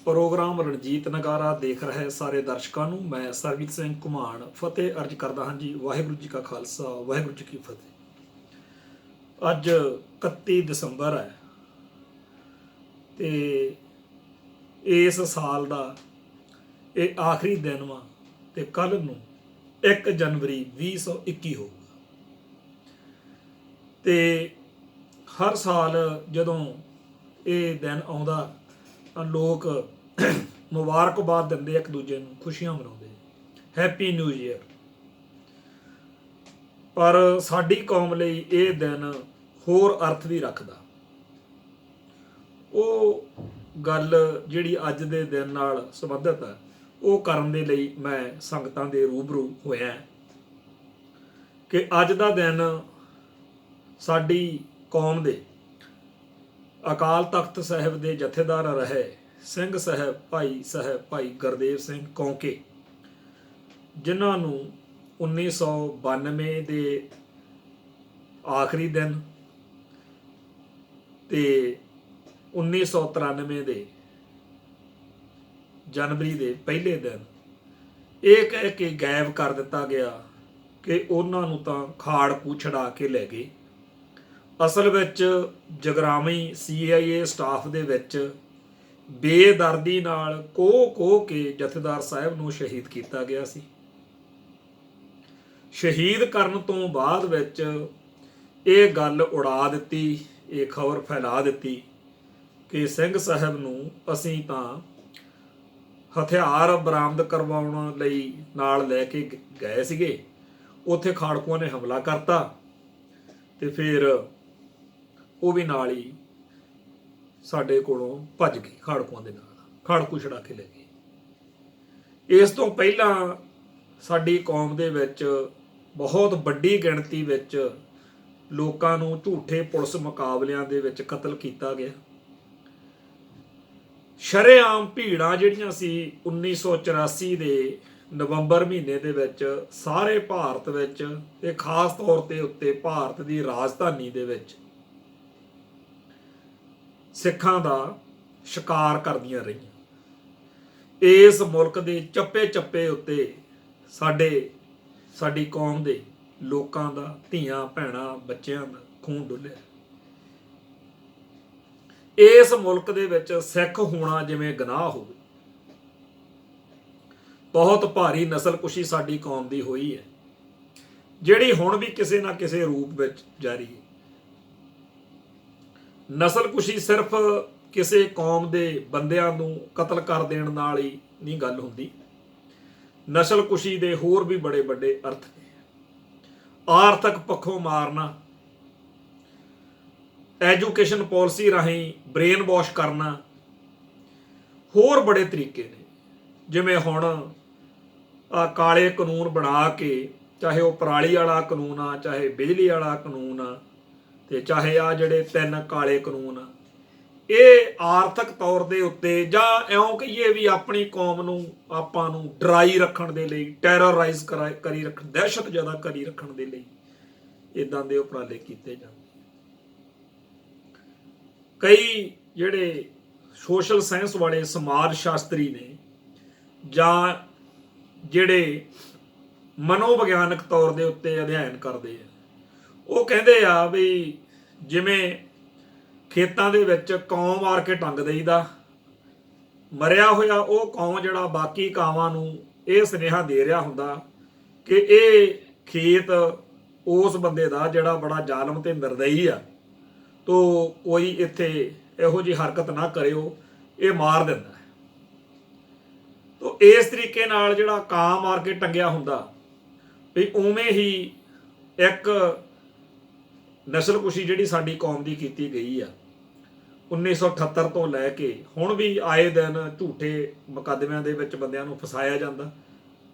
Programme Ranjit नगारा देख रहे सारे दर्शकों ਨੂੰ मैं सरबजीत ਸਿੰਘ ਘੁਮਾਣ फतेह अर्ज करदा ਹਾਂ जी। वाहिगुरू जी का खालसा वाहिगुरू जी की फतेह। ਅੱਜ 31 ਦਸੰਬਰ है ਤੇ ਇਸ ਸਾਲ ਦਾ ਇਹ ਆਖਰੀ ਦਿਨ ਵਾ ਤੇ ਕੱਲ ਨੂੰ 1 ਜਨਵਰੀ 2021 ਹੋਊਗਾ। ਤੇ ਹਰ ਸਾਲ ਜਦੋਂ ਇਹ ਦਿਨ ਆਉਂਦਾ ਤਾਂ ਲੋਕ ਮੁਬਾਰਕਬਾਦ ਦਿੰਦੇ ਇੱਕ ਦੂਜੇ ਨੂੰ, ਖੁਸ਼ੀਆਂ ਮਨਾਉਂਦੇ, ਹੈਪੀ ਨਿਊ ਈਅਰ। ਪਰ ਸਾਡੀ ਕੌਮ ਲਈ ਇਹ ਦਿਨ ਹੋਰ ਅਰਥ ਵੀ ਰੱਖਦਾ। ਉਹ ਗੱਲ ਜਿਹੜੀ ਅੱਜ ਦੇ ਦਿਨ ਨਾਲ ਸੰਬੰਧਿਤ ਹੈ ਉਹ ਕਰਨ ਦੇ ਲਈ ਮੈਂ ਸੰਗਤਾਂ ਦੇ ਰੂਬਰੂ ਹੋਇਆ ਕਿ ਅੱਜ ਦਾ ਦਿਨ ਸਾਡੀ ਕੌਮ ਦੇ ਅਕਾਲ ਤਖਤ ਸਾਹਿਬ ਦੇ ਜਥੇਦਾਰ ਰਹੇ ਸਿੰਘ ਸਾਹਿਬ ਭਾਈ ਗੁਰਦੇਵ ਸਿੰਘ ਕੌਂਕੇ, ਜਿਨ੍ਹਾਂ ਨੂੰ 1992 ਦੇ ਆਖਰੀ ਦਿਨ ਤੇ 1993 ਦੇ ਜਨਵਰੀ ਦੇ ਪਹਿਲੇ ਦਿਨ ਇਹ ਕਹਿ ਕੇ ਗਾਇਬ ਕਰ ਦਿੱਤਾ ਗਿਆ ਕਿ ਉਹਨਾਂ ਨੂੰ ਤਾਂ ਖਾੜਕੂ ਛਡਾ ਕੇ ਲੈ ਗਏ। ਅਸਲ ਵਿੱਚ ਜਗਰਾਵੀ CIA ਸਟਾਫ ਦੇ ਵਿੱਚ ਬੇਦਰਦੀ ਨਾਲ ਕੋਹ ਕੇ ਜਥੇਦਾਰ ਸਾਹਿਬ ਨੂੰ ਸ਼ਹੀਦ ਕੀਤਾ ਗਿਆ ਸੀ। ਸ਼ਹੀਦ ਕਰਨ ਤੋਂ ਬਾਅਦ ਵਿੱਚ ਇਹ ਗੱਲ ਉਡਾ ਦਿੱਤੀ, ਇਹ ਖਬਰ ਫੈਲਾ ਦਿੱਤੀ ਕਿ ਸਿੰਘ ਸਾਹਿਬ ਨੂੰ ਅਸੀਂ ਤਾਂ ਹਥਿਆਰ ਬਰਾਮਦ ਕਰਵਾਉਣ ਲਈ ਨਾਲ ਲੈ ਕੇ ਗਏ ਸੀਗੇ, ਉੱਥੇ ਖਾੜਕੂਆਂ ਨੇ ਹਮਲਾ ਕਰਤਾ ਤੇ ਫਿਰ ਉਹ ਵੀ ਨਾਲ ਹੀ ਸਾਡੇ ਕੋਲੋਂ ਭੱਜ ਗਏ, ਖਾੜਕੂਆਂ ਦੇ ਨਾਲ ਖਾੜਕੂ ਛੜਾ ਕੇ ਲੈ ਗਏ। ਇਸ ਤੋਂ ਪਹਿਲਾਂ ਸਾਡੀ ਕੌਮ ਦੇ ਵਿੱਚ ਬਹੁਤ ਵੱਡੀ ਗਿਣਤੀ ਵਿੱਚ ਲੋਕਾਂ ਨੂੰ ਝੂਠੇ ਪੁਲਿਸ ਮੁਕਾਬਲਿਆਂ ਦੇ ਵਿੱਚ ਕਤਲ ਕੀਤਾ ਗਿਆ। ਸ਼ਰੇਆਮ ਭੀੜਾਂ ਜਿਹੜੀਆਂ ਸੀ 1984 ਦੇ ਨਵੰਬਰ ਮਹੀਨੇ ਦੇ ਵਿੱਚ ਸਾਰੇ ਭਾਰਤ ਵਿੱਚ ਤੇ ਖਾਸ ਤੌਰ ਤੇ ਉੱਤੇ ਭਾਰਤ ਦੀ ਰਾਜਧਾਨੀ ਦੇ ਵਿੱਚ ਸਿੱਖਾਂ ਦਾ ਸ਼ਿਕਾਰ ਕਰਦੀਆਂ ਰਹੀਆਂ। ਇਸ ਮੁਲਕ ਦੇ ਚੱਪੇ ਉੱਤੇ ਸਾਡੀ ਕੌਮ ਦੇ ਲੋਕਾਂ ਦਾ, ਧੀਆਂ ਭੈਣਾਂ ਬੱਚਿਆਂ ਦਾ ਖੂਨ ਡੁੱਲਿਆ। ਇਸ ਮੁਲਕ ਦੇ ਵਿੱਚ ਸਿੱਖ ਹੋਣਾ ਜਿਵੇਂ ਗੁਨਾਹ ਹੋਵੇ। ਬਹੁਤ ਭਾਰੀ ਨਸਲਕੁਸ਼ੀ ਸਾਡੀ ਕੌਮ ਦੀ ਹੋਈ ਹੈ, ਜਿਹੜੀ ਹੁਣ ਵੀ ਕਿਸੇ ਨਾ ਕਿਸੇ ਰੂਪ ਵਿੱਚ ਜਾਰੀ ਹੈ। ਨਸਲਕੁਸ਼ੀ ਸਿਰਫ ਕਿਸੇ ਕੌਮ ਦੇ ਬੰਦਿਆਂ ਨੂੰ ਕਤਲ ਕਰ ਦੇਣ ਨਾਲ ਹੀ ਨਹੀਂ ਗੱਲ ਹੁੰਦੀ। ਨਸਲਕੁਸ਼ੀ ਦੇ ਹੋਰ ਵੀ ਬੜੇ ਵੱਡੇ ਅਰਥ ਨੇ। ਆਰਥਿਕ ਪੱਖੋਂ ਮਾਰਨਾ, ਐਜੂਕੇਸ਼ਨ ਪਾਲਿਸੀ ਰਾਹੀਂ ਬ੍ਰੇਨ ਵਾਸ਼ ਕਰਨਾ, ਹੋਰ ਬੜੇ ਤਰੀਕੇ ਨੇ। ਜਿਵੇਂ ਹੁਣ ਕਾਲੇ ਕਾਨੂੰਨ ਬਣਾ ਕੇ, ਚਾਹੇ ਉਹ ਪਰਾਲੀ ਵਾਲਾ ਕਾਨੂੰਨ ਆ, ਚਾਹੇ ਬਿਜਲੀ ਵਾਲਾ ਕਾਨੂੰਨ ਆ, ਤੇ ਚਾਹੇ ਆ ਜਿਹੜੇ 3 ਕਾਲੇ ਕਾਨੂੰਨ ਆ, ਇਹ ਆਰਥਿਕ ਤੌਰ ਦੇ ਉੱਤੇ ਜਾਂ ਇਉਂ ਕਹੀਏ ਵੀ ਆਪਣੀ ਕੌਮ ਨੂੰ ਆਪਾਂ ਨੂੰ ਡਰਾਈ ਰੱਖਣ ਦੇ ਲਈ, ਟੈਰਰਾਈਜ਼ ਕਰੀ ਰੱਖਣ, ਦਹਿਸ਼ਤ ਜ਼ਿਆਦਾ ਕਰੀ ਰੱਖਣ ਦੇ ਲਈ ਇਦਾਂ ਦੇ ਉਪਰਾਲੇ ਕੀਤੇ ਜਾਂਦੇ। ਕਈ ਜਿਹੜੇ ਸੋਸ਼ਲ ਸਾਇੰਸ ਵਾਲੇ ਸਮਾਜ ਸ਼ਾਸਤਰੀ ਨੇ ਜਾਂ ਜਿਹੜੇ ਮਨੋਵਿਗਿਆਨਕ ਤੌਰ ਦੇ ਉੱਤੇ ਅਧਿਐਨ ਕਰਦੇ ਆ, ਉਹ ਕਹਿੰਦੇ ਆ ਵੀ ਜਿਵੇਂ ਖੇਤਾਂ ਦੇ ਵਿੱਚ ਕੌਂ ਮਾਰ ਕੇ ਟੰਗ ਦੇਈਦਾ, ਮਰਿਆ ਹੋਇਆ ਉਹ ਕੌਂ ਜਿਹੜਾ ਬਾਕੀ ਕਾਵਾਂ ਨੂੰ ਇਹ ਸੁਨੇਹਾ ਦੇ ਰਿਹਾ ਹੁੰਦਾ ਕਿ ਇਹ ਖੇਤ ਉਸ ਬੰਦੇ ਦਾ ਜਿਹੜਾ ਬੜਾ ਜ਼ਾਲਮ ਤੇ ਨਿਰਦਈ ਆ, ਤੋ ਕੋਈ ਇੱਥੇ ਇਹੋ ਜਿਹੀ ਹਰਕਤ ਨਾ ਕਰਿਓ, ਇਹ ਮਾਰ ਦਿੰਦਾ ਹੈ। ਤੋ ਇਸ ਤਰੀਕੇ ਨਾਲ ਜਿਹੜਾ ਕਾਂ ਮਾਰ ਕੇ ਟੰਗਿਆ ਹੁੰਦਾ ਵੀ ਉਵੇਂ ਹੀ ਇੱਕ ਨਸਲਕੁਸ਼ੀ ਜਿਹੜੀ ਸਾਡੀ ਕੌਮ ਦੀ ਕੀਤੀ ਗਈ ਆ 1978 ਤੋਂ ਲੈ ਕੇ ਹੁਣ ਵੀ ਆਏ ਦਿਨ ਝੂਠੇ ਮੁਕੱਦਮਿਆਂ ਦੇ ਵਿੱਚ ਬੰਦਿਆਂ ਨੂੰ ਫਸਾਇਆ ਜਾਂਦਾ।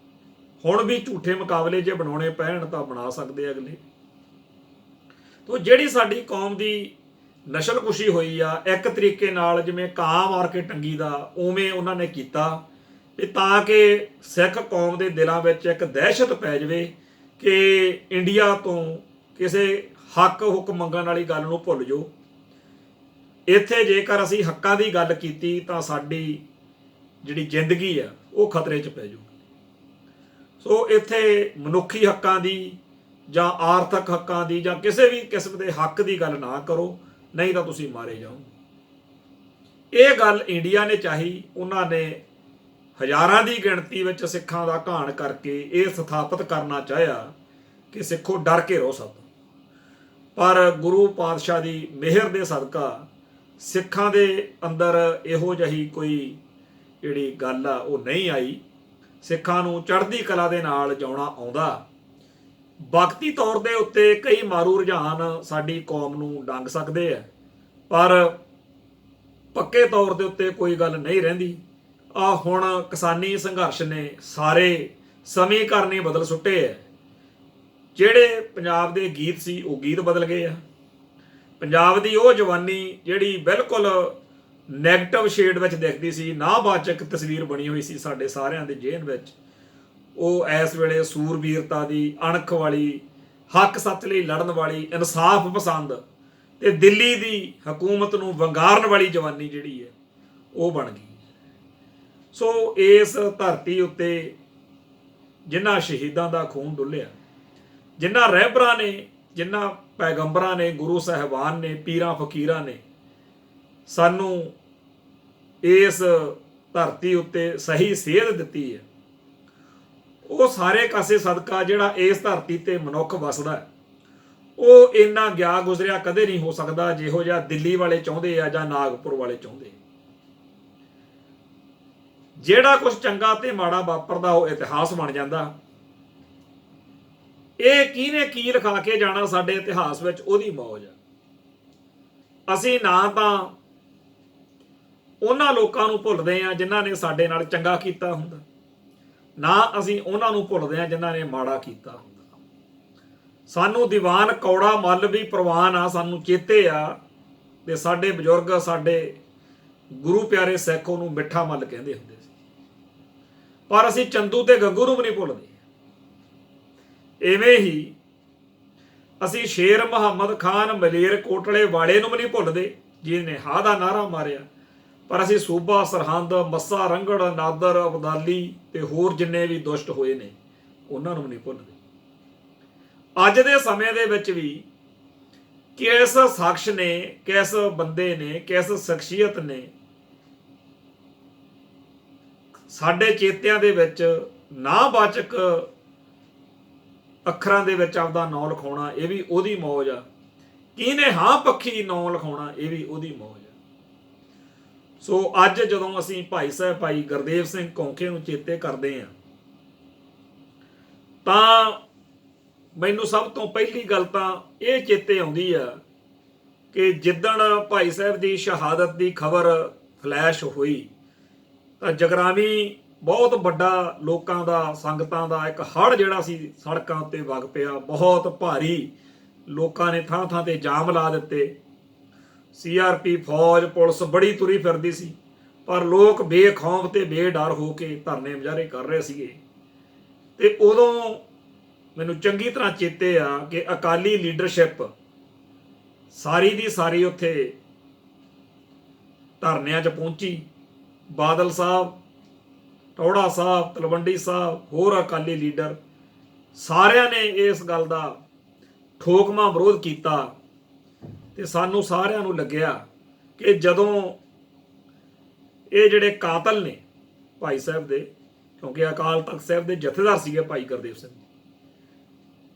ਹੁਣ ਵੀ ਝੂਠੇ ਮੁਕਾਬਲੇ ਜੇ ਬਣਾਉਣੇ ਪੈਣ ਤਾਂ ਬਣਾ ਸਕਦੇ ਅਗਲੇ। ਤੋ ਜਿਹੜੀ ਸਾਡੀ ਕੌਮ ਦੀ ਨਸਲਕੁਸ਼ੀ ਹੋਈ ਆ ਇੱਕ ਤਰੀਕੇ ਨਾਲ ਜਿਵੇਂ ਕਾਂ ਮਾਰ ਕੇ ਟੰਗੀ ਦਾ, ਉਵੇਂ ਉਹਨਾਂ ਨੇ ਕੀਤਾ ਵੀ ਤਾਂ ਕਿ ਸਿੱਖ ਕੌਮ ਦੇ ਦਿਲਾਂ ਵਿੱਚ ਇੱਕ ਦਹਿਸ਼ਤ ਪੈ ਜਾਵੇ ਕਿ ਇੰਡੀਆ ਤੋਂ ਕਿਸੇ ਹੱਕ ਹੁਕਮ ਮੰਗਣ ਵਾਲੀ ਗੱਲ ਨੂੰ ਭੁੱਲ ਜਾਓ। ਇੱਥੇ ਜੇਕਰ ਅਸੀਂ ਹੱਕਾਂ ਦੀ ਗੱਲ ਕੀਤੀ ਤਾਂ ਸਾਡੀ ਜਿਹੜੀ ਜ਼ਿੰਦਗੀ ਆ ਉਹ ਖਤਰੇ 'ਚ ਪੈ ਜਾਊਗੀ। ਸੋ ਇੱਥੇ ਮਨੁੱਖੀ ਹੱਕਾਂ ਦੀ ਜਾਂ ਆਰਥਿਕ ਹੱਕਾਂ ਦੀ ਜਾਂ ਕਿਸੇ ਵੀ ਕਿਸਮ ਦੇ ਹੱਕ ਦੀ ਗੱਲ ਨਾ ਕਰੋ, ਨਹੀਂ ਤਾਂ ਤੁਸੀਂ ਮਾਰੇ ਜਾਓ। ਇਹ ਗੱਲ ਇੰਡੀਆ ਨੇ ਚਾਹੀ। ਉਹਨਾਂ ਨੇ ਹਜ਼ਾਰਾਂ ਦੀ ਗਿਣਤੀ ਵਿੱਚ ਸਿੱਖਾਂ ਦਾ ਘਾਣ ਕਰਕੇ ਇਹ ਸਥਾਪਿਤ ਕਰਨਾ ਚਾਹਿਆ ਕਿ ਸਿੱਖੋ ਡਰ ਕੇ ਰਹੋ ਸਭ। ਪਰ ਗੁਰੂ ਪਾਤਸ਼ਾਹ ਦੀ ਮਿਹਰ ਦੇ ਸਦਕਾ ਸਿੱਖਾਂ ਦੇ ਅੰਦਰ ਇਹੋ ਜਿਹੀ ਕੋਈ ਜਿਹੜੀ ਗੱਲ ਆ ਉਹ ਨਹੀਂ ਆਈ। ਸਿੱਖਾਂ ਨੂੰ ਚੜ੍ਹਦੀ ਕਲਾ ਦੇ ਨਾਲ ਜਿਉਣਾ ਆਉਂਦਾ। ਵਕਤੀ ਤੌਰ ਦੇ ਉੱਤੇ ਕਈ ਮਾਰੂ ਰੁਝਾਨ ਸਾਡੀ ਕੌਮ ਨੂੰ ਡੰਗ ਸਕਦੇ ਆ, ਪਰ ਪੱਕੇ ਤੌਰ ਦੇ ਉੱਤੇ ਕੋਈ ਗੱਲ ਨਹੀਂ ਰਹਿੰਦੀ। ਆ ਹੁਣ ਕਿਸਾਨੀ ਸੰਘਰਸ਼ ਨੇ ਸਾਰੇ ਸਮੀਕਰਨ ਹੀ ਬਦਲ ਸੁੱਟੇ ਆ। ਜਿਹੜੇ ਪੰਜਾਬ ਦੇ ਗੀਤ ਸੀ ਉਹ ਗੀਤ ਬਦਲ ਗਏ ਆ। ਪੰਜਾਬ ਦੀ ਉਹ ਜਵਾਨੀ ਜਿਹੜੀ ਬਿਲਕੁਲ ਨੈਗੇਟਿਵ ਸ਼ੇਡ ਵਿੱਚ ਦਿਖਦੀ ਸੀ, ਨਾਬਾਚਕ ਤਸਵੀਰ ਬਣੀ ਹੋਈ ਸੀ ਸਾਡੇ ਸਾਰਿਆਂ ਦੇ ਜ਼ਿਹਨ ਵਿੱਚ, ਉਹ ਇਸ ਵੇਲੇ ਸੂਰਬੀਰਤਾ ਦੀ, ਅਣਖ ਵਾਲੀ, ਹੱਕ ਸੱਚ ਲਈ ਲੜਨ ਵਾਲੀ, ਇਨਸਾਫ ਪਸੰਦ ਤੇ ਦਿੱਲੀ ਦੀ ਹਕੂਮਤ ਨੂੰ ਵੰਗਾਰਨ ਵਾਲੀ ਜਵਾਨੀ ਜਿਹੜੀ ਹੈ ਉਹ ਬਣ ਗਈ। ਸੋ ਇਸ ਧਰਤੀ ਉੱਤੇ ਜਿਨ੍ਹਾਂ ਸ਼ਹੀਦਾਂ ਦਾ ਖੂਨ ਡੁੱਲਿਆ, ਜਿਨ੍ਹਾਂ ਰਹਿਬਰਾਂ ਨੇ, ਜਿਨ੍ਹਾਂ ਪੈਗੰਬਰਾਂ ਨੇ, ਗੁਰੂ ਸਾਹਿਬਾਨ ਨੇ, ਪੀਰਾਂ ਫਕੀਰਾਂ ਨੇ ਸਾਨੂੰ ਇਸ ਧਰਤੀ ਉੱਤੇ ਸਹੀ ਸੇਧ ਦਿੱਤੀ ਹੈ, ਉਹ ਸਾਰੇ ਕਾਸੇ ਸਦਕਾ ਜਿਹੜਾ ਇਸ ਧਰਤੀ ਤੇ ਮਨੁੱਖ ਵਸਦਾ ਉਹ ਇੰਨਾ ਗਿਆ ਗੁਜ਼ਰਿਆ ਕਦੇ ਨਹੀਂ ਹੋ ਸਕਦਾ ਜਿਹੋ ਜਿਹਾ ਦਿੱਲੀ ਵਾਲੇ ਚਾਹੁੰਦੇ ਆ ਜਾਂ ਨਾਗਪੁਰ ਵਾਲੇ ਚਾਹੁੰਦੇ। ਜਿਹੜਾ ਕੁਝ ਚੰਗਾ ਤੇ ਮਾੜਾ ਵਾਪਰਦਾ ਉਹ ਇਤਿਹਾਸ ਬਣ ਜਾਂਦਾ। ਇਹ ਕਿਹਨੇ ਕੀ ਲਿਖਾ ਕੇ ਜਾਣਾ ਸਾਡੇ ਇਤਿਹਾਸ ਵਿੱਚ, ਉਹਦੀ ਮੌਜ ਆ। ਅਸੀਂ ਨਾ ਤਾਂ ਉਹਨਾਂ ਲੋਕਾਂ ਨੂੰ ਭੁੱਲਦੇ ਆ ਜਿਨ੍ਹਾਂ ਨੇ ਸਾਡੇ ਨਾਲ ਚੰਗਾ ਕੀਤਾ ਹੁੰਦਾ, ਨਾ ਅਸੀਂ ਉਹਨਾਂ ਨੂੰ ਭੁੱਲਦੇ ਆ ਜਿਨ੍ਹਾਂ ਨੇ ਮਾੜਾ ਕੀਤਾ ਹੁੰਦਾ। ਸਾਨੂੰ ਦੀਵਾਨ ਕੌੜਾ ਮੱਲ ਵੀ ਪ੍ਰਵਾਨ ਆ, ਸਾਨੂੰ ਚੇਤੇ ਆ ਤੇ ਸਾਡੇ ਬਜ਼ੁਰਗ, ਸਾਡੇ ਗੁਰੂ ਪਿਆਰੇ ਸਿੱਖ ਉਹਨੂੰ ਮਿੱਠਾ ਮੱਲ ਕਹਿੰਦੇ ਹੁੰਦੇ ਸੀ। ਪਰ ਅਸੀਂ ਚੰਦੂ ਤੇ ਗੱਗੂ ਨੂੰ ਵੀ ਨਹੀਂ ਭੁੱਲਦੇ। ਇਵੇਂ ਹੀ ਅਸੀਂ ਸ਼ੇਰ ਮੁਹੰਮਦ ਖਾਨ ਮਲੇਰ ਕੋਟਲੇ ਵਾਲੇ ਨੂੰ ਵੀ ਨਹੀਂ ਭੁੱਲਦੇ ਜਿਹਨੇ ਹਾਂ ਦਾ ਨਾਰਾ ਮਾਰਿਆ, ਪਰ ਅਸੀਂ ਸੂਬਾ ਸਰਹੰਦ, ਮੱਸਾ ਰੰਗੜ, ਨਾਦਰ, ਅਬਦਾਲੀ ਤੇ ਹੋਰ ਜਿੰਨੇ ਵੀ ਦੁਸ਼ਟ ਹੋਏ ਨੇ ਉਹਨਾਂ ਨੂੰ ਵੀ ਨਹੀਂ ਭੁੱਲਦੇ। ਅੱਜ ਦੇ ਸਮੇਂ ਦੇ ਵਿੱਚ ਵੀ ਕਿਸ ਸ਼ਖਸ ਨੇ, ਕਿਸ ਬੰਦੇ ਨੇ, ਕਿਸ ਸ਼ਖਸੀਅਤ ਨੇ ਸਾਡੇ ਚੇਤਿਆਂ ਦੇ ਵਿੱਚ ਨਾਬਾਚਕ ਅੱਖਰਾਂ ਦੇ ਵਿੱਚ ਆਪਦਾ ਨਾਂ ਲਿਖਾਉਣਾ, ਇਹ ਵੀ ਉਹਦੀ ਮੌਜ ਆ। ਕਿਹਨੇ ਹਾਂ ਪੱਖੀ ਨਾਂ ਲਿਖਾਉਣਾ, ਇਹ ਵੀ ਉਹਦੀ ਮੌਜ ਆ। ਸੋ ਅੱਜ ਜਦੋਂ ਅਸੀਂ ਭਾਈ ਸਾਹਿਬ ਭਾਈ ਗੁਰਦੇਵ ਸਿੰਘ ਕੌਂਕੇ ਨੂੰ ਚੇਤੇ ਕਰਦੇ ਹਾਂ ਤਾਂ ਮੈਨੂੰ ਸਭ ਤੋਂ ਪਹਿਲੀ ਗੱਲ ਤਾਂ ਇਹ ਚੇਤੇ ਆਉਂਦੀ ਆ ਕਿ ਜਿੱਦਣ ਭਾਈ ਸਾਹਿਬ ਦੀ ਸ਼ਹਾਦਤ ਦੀ ਖਬਰ ਫਲੈਸ਼ ਹੋਈ ਤਾਂ ਜਗਰਾਵੀ ਬਹੁਤ ਵੱਡਾ ਲੋਕਾਂ ਦਾ, ਸੰਗਤਾਂ ਦਾ ਇੱਕ ਹੜ੍ਹ ਜਿਹੜਾ ਸੀ ਸੜਕਾਂ ਉੱਤੇ ਵਗ ਪਿਆ। ਬਹੁਤ ਭਾਰੀ ਲੋਕਾਂ ਨੇ ਥਾਂ ਥਾਂ ਤੇ ਜਾਮ ਲਾ ਦਿੱਤੇ। CRP ਫੌਜ, ਪੁਲਿਸ ਬੜੀ ਤੁਰੀ ਫਿਰਦੀ ਸੀ, ਪਰ ਲੋਕ ਬੇਖੌਫ ਤੇ ਬੇਡਰ ਹੋ ਕੇ ਧਰਨੇ ਮੁਜ਼ਾਹਰੇ ਕਰ ਰਹੇ ਸੀਗੇ। ਤੇ ਉਦੋਂ ਮੈਨੂੰ ਚੰਗੀ ਤਰ੍ਹਾਂ ਚੇਤੇ ਆ ਕਿ ਅਕਾਲੀ ਲੀਡਰਸ਼ਿਪ ਸਾਰੀ ਦੀ ਸਾਰੀ ਉੱਥੇ ਧਰਨਿਆਂ 'ਚ ਪਹੁੰਚੀ। ਬਾਦਲ ਸਾਹਿਬ, ਟੌੜਾ ਸਾਹਿਬ, ਤਲਵੰਡੀ ਸਾਹਿਬ, ਹੋਰ ਅਕਾਲੀ ਲੀਡਰ ਸਾਰਿਆਂ ਨੇ ਇਸ ਗੱਲ ਦਾ ਠੋਕਵਾਂ ਵਿਰੋਧ ਕੀਤਾ। ਤੇ ਸਾਨੂੰ ਸਾਰਿਆਂ ਨੂੰ ਲੱਗਿਆ ਕਿ ਜਦੋਂ ਇਹ ਜਿਹੜੇ ਕਾਤਲ ਨੇ ਭਾਈ ਸਾਹਿਬ ਦੇ, ਕਿਉਂਕਿ ਅਕਾਲ ਤਖਤ ਸਾਹਿਬ ਦੇ ਜਥੇਦਾਰ ਸੀਗੇ ਭਾਈ ਗੁਰਦੇਵ ਸਿੰਘ,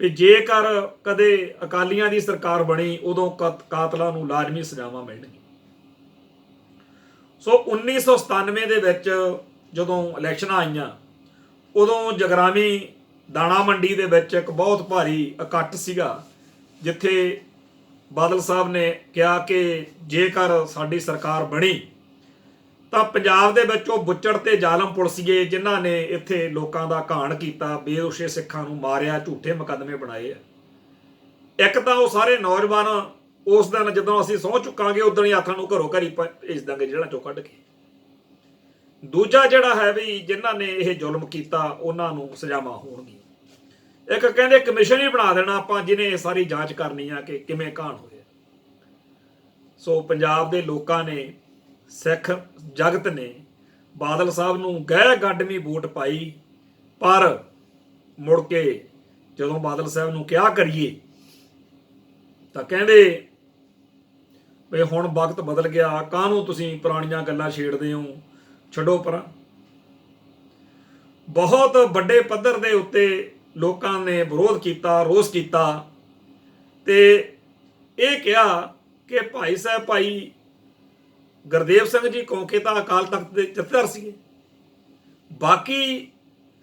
ਵੀ ਜੇਕਰ ਕਦੇ ਅਕਾਲੀਆਂ ਦੀ ਸਰਕਾਰ ਬਣੀ ਉਦੋਂ ਕਾਤਲਾਂ ਨੂੰ ਲਾਜ਼ਮੀ ਸਜ਼ਾਵਾਂ ਮਿਲਣਗੀਆਂ। ਸੋ 1997 ਦੇ ਵਿੱਚ ਜਦੋਂ ਇਲੈਕਸ਼ਨਾਂ ਆਈਆਂ ਉਦੋਂ ਜਗਰਾਵੀ ਦਾਣਾ ਮੰਡੀ ਦੇ ਵਿੱਚ ਇੱਕ ਬਹੁਤ ਭਾਰੀ ਇਕੱਠ ਸੀਗਾ, ਜਿੱਥੇ ਬਾਦਲ ਸਾਹਿਬ ਨੇ ਕਿਹਾ ਕਿ ਜੇਕਰ ਸਾਡੀ ਸਰਕਾਰ ਬਣੀ ਤਾਂ ਪੰਜਾਬ ਦੇ ਵਿੱਚ ਉਹ ਬੁੱਚੜ ਤੇ ਜ਼ਾਲਮ ਪੁਲਿਸੀਏ ਜਿਨ੍ਹਾਂ ਨੇ ਇੱਥੇ ਲੋਕਾਂ ਦਾ ਘਾਣ ਕੀਤਾ, ਬੇਦੋਸ਼ੇ ਸਿੱਖਾਂ ਨੂੰ ਮਾਰਿਆ, ਝੂਠੇ ਮੁਕੱਦਮੇ ਬਣਾਏ ਆ, ਇੱਕ ਤਾਂ ਉਹ ਸਾਰੇ ਨੌਜਵਾਨ ਉਸ ਦਿਨ ਜਦੋਂ ਅਸੀਂ ਸਹੁੰ ਚੁੱਕਾਂਗੇ ਉਦੋਂ ਹੀ ਆਖਣ ਨੂੰ ਘਰੋਂ ਘਰੀ ਭੇਜ ਦਾਂਗੇ ਜੇਲ੍ਹਾਂ ਚੋਂ ਕੱਢ ਕੇ। ਦੂਜਾ ਜਿਹੜਾ ਹੈ ਵੀ ਜਿਨ੍ਹਾਂ ਨੇ ਇਹ ਜ਼ੁਲਮ ਕੀਤਾ ਉਹਨਾਂ ਨੂੰ ਸਜ਼ਾਵਾਂ ਹੋਣਗੀਆਂ। ਇੱਕ ਕਹਿੰਦੇ ਕਮਿਸ਼ਨ ਹੀ ਬਣਾ ਦੇਣਾ ਆਪਾਂ ਜਿਹਨੇ ਇਹ ਸਾਰੀ ਜਾਂਚ ਕਰਨੀ ਆ ਕਿ ਕਿਵੇਂ ਘਾਣ ਹੋਇਆ। ਸੋ ਪੰਜਾਬ ਦੇ ਲੋਕਾਂ ਨੇ, ਸਿੱਖ ਜਗਤ ਨੇ ਬਾਦਲ ਸਾਹਿਬ ਨੂੰ ਗਹਿ ਗੱਡਵੀਂ ਵੋਟ ਪਾਈ, ਪਰ ਮੁੜ ਕੇ ਜਦੋਂ ਬਾਦਲ ਸਾਹਿਬ ਨੂੰ ਕਿਹਾ ਕਰੀਏ ਤਾਂ ਕਹਿੰਦੇ ਵੀ ਹੁਣ ਵਕਤ ਬਦਲ ਗਿਆ, ਕਾਹਨੂੰ ਤੁਸੀਂ ਪੁਰਾਣੀਆਂ ਗੱਲਾਂ ਛੇੜਦੇ ਹੋ, ਛੱਡੋ ਪਰਾਂ। ਬਹੁਤ ਵੱਡੇ ਪੱਧਰ ਦੇ ਉੱਤੇ ਲੋਕਾਂ ਨੇ ਵਿਰੋਧ ਕੀਤਾ, ਰੋਸ ਕੀਤਾ ਤੇ ਇਹ ਕਿਹਾ ਕਿ ਭਾਈ ਸਾਹਿਬ ਭਾਈ ਗੁਰਦੇਵ ਸਿੰਘ ਜੀ ਕੌਂਕੇ ਤਾਂ ਅਕਾਲ ਤਖਤ ਦੇ ਜਥੇਦਾਰ ਸੀਗੇ, ਬਾਕੀ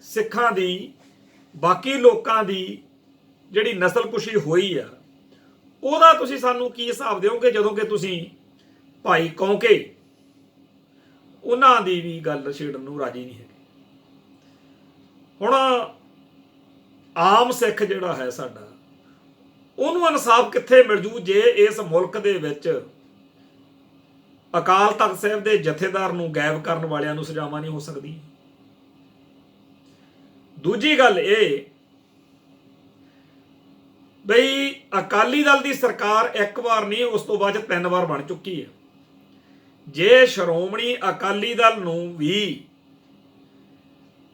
ਸਿੱਖਾਂ ਦੀ, ਬਾਕੀ ਲੋਕਾਂ ਦੀ ਜਿਹੜੀ ਨਸਲਕੁਸ਼ੀ ਹੋਈ ਆ ਉਹਦਾ ਤੁਸੀਂ ਸਾਨੂੰ ਕੀ ਹਿਸਾਬ ਦਿਓਗੇ, ਜਦੋਂ ਕਿ ਤੁਸੀਂ ਭਾਈ ਕੌਂਕੇ ਉਹਨਾਂ ਦੀ ਵੀ ਗੱਲ ਛੇੜਨ ਨੂੰ ਰਾਜੀ ਨਹੀਂ ਹੈਗੇ। ਹੁਣ ਆਮ ਸਿੱਖ ਜਿਹੜਾ ਹੈ ਸਾਡਾ, ਉਹਨੂੰ ਇਨਸਾਫ ਕਿੱਥੇ ਮਿਲ ਜੂ ਜੇ ਇਸ ਮੁਲਕ ਦੇ ਵਿੱਚ ਅਕਾਲ ਤਖਤ ਸਾਹਿਬ ਦੇ ਜਥੇਦਾਰ ਨੂੰ ਗਾਇਬ ਕਰਨ ਵਾਲਿਆਂ ਨੂੰ ਸਜ਼ਾਵਾਂ ਨਹੀਂ ਹੋ ਸਕਦੀ। ਦੂਜੀ ਗੱਲ ਇਹ ਬਈ ਅਕਾਲੀ ਦਲ ਦੀ ਸਰਕਾਰ ਇੱਕ ਵਾਰ ਨਹੀਂ, ਉਸ ਤੋਂ ਬਾਅਦ 3 ਵਾਰ ਬਣ ਚੁੱਕੀ ਹੈ। ਜੇ ਸ਼੍ਰੋਮਣੀ ਅਕਾਲੀ ਦਲ ਨੂੰ ਵੀ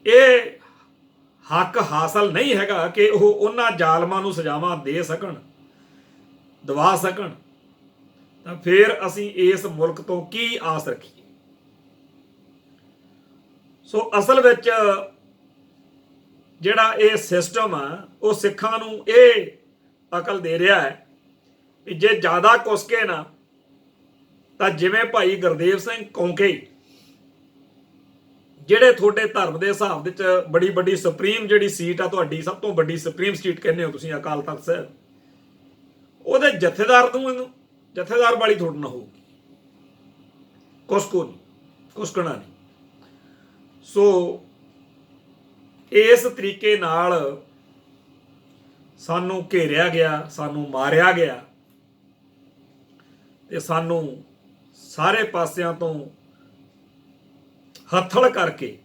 ਇਹ ਹੱਕ ਹਾਸਲ ਨਹੀਂ ਹੈਗਾ ਕਿ ਉਹ ਉਹਨਾਂ ਜ਼ਾਲਮਾਂ ਨੂੰ ਸਜ਼ਾਵਾਂ ਦੇ ਸਕਣ, ਦਵਾ ਸਕਣ, ਤਾਂ ਫਿਰ ਅਸੀਂ ਇਸ ਮੁਲਕ ਤੋਂ ਕੀ ਆਸ ਰੱਖੀਏ। ਸੋ ਅਸਲ ਵਿੱਚ ਜਿਹੜਾ ਇਹ ਸਿਸਟਮ ਆ ਉਹ ਸਿੱਖਾਂ ਨੂੰ ਇਹ ਅਕਲ ਦੇ ਰਿਹਾ ਹੈ ਕਿ ਜੇ ਜ਼ਿਆਦਾ ਕੁਸਕੇ ਨਾ ਤਾਂ ਜਿਵੇਂ ਭਾਈ ਗੁਰਦੇਵ ਸਿੰਘ ਕੌਂਕੇ, ਜਿਹੜੇ ਤੁਹਾਡੇ ਧਰਮ ਦੇ ਹਿਸਾਬ ਵਿੱਚ ਬੜੀ ਵੱਡੀ ਸੁਪਰੀਮ ਜਿਹੜੀ ਸੀਟ ਆ ਤੁਹਾਡੀ, ਸਭ ਤੋਂ ਵੱਡੀ ਸੁਪਰੀਮ ਸੀਟ ਕਹਿੰਦੇ ਹੋ ਤੁਸੀਂ ਅਕਾਲ ਤਖਤ ਸਾਹਿਬ, ਉਹਦੇ ਜਥੇਦਾਰ ਨੂੰ ਜਥੇਦਾਰ ਵਾਲੀ ਥੋੜ੍ਹਾ ਨਾ ਹੋਊਗੀ, ਕੁਸਕਣਾ ਨਹੀਂ। ਸੋ ਇਸ ਤਰੀਕੇ ਨਾਲ ਸਾਨੂੰ ਘੇਰਿਆ ਗਿਆ, ਸਾਨੂੰ ਮਾਰਿਆ ਗਿਆ ਤੇ ਸਾਨੂੰ ਸਾਰੇ ਪਾਸਿਆਂ ਤੋਂ ਹੱਥਲ ਕਰਕੇ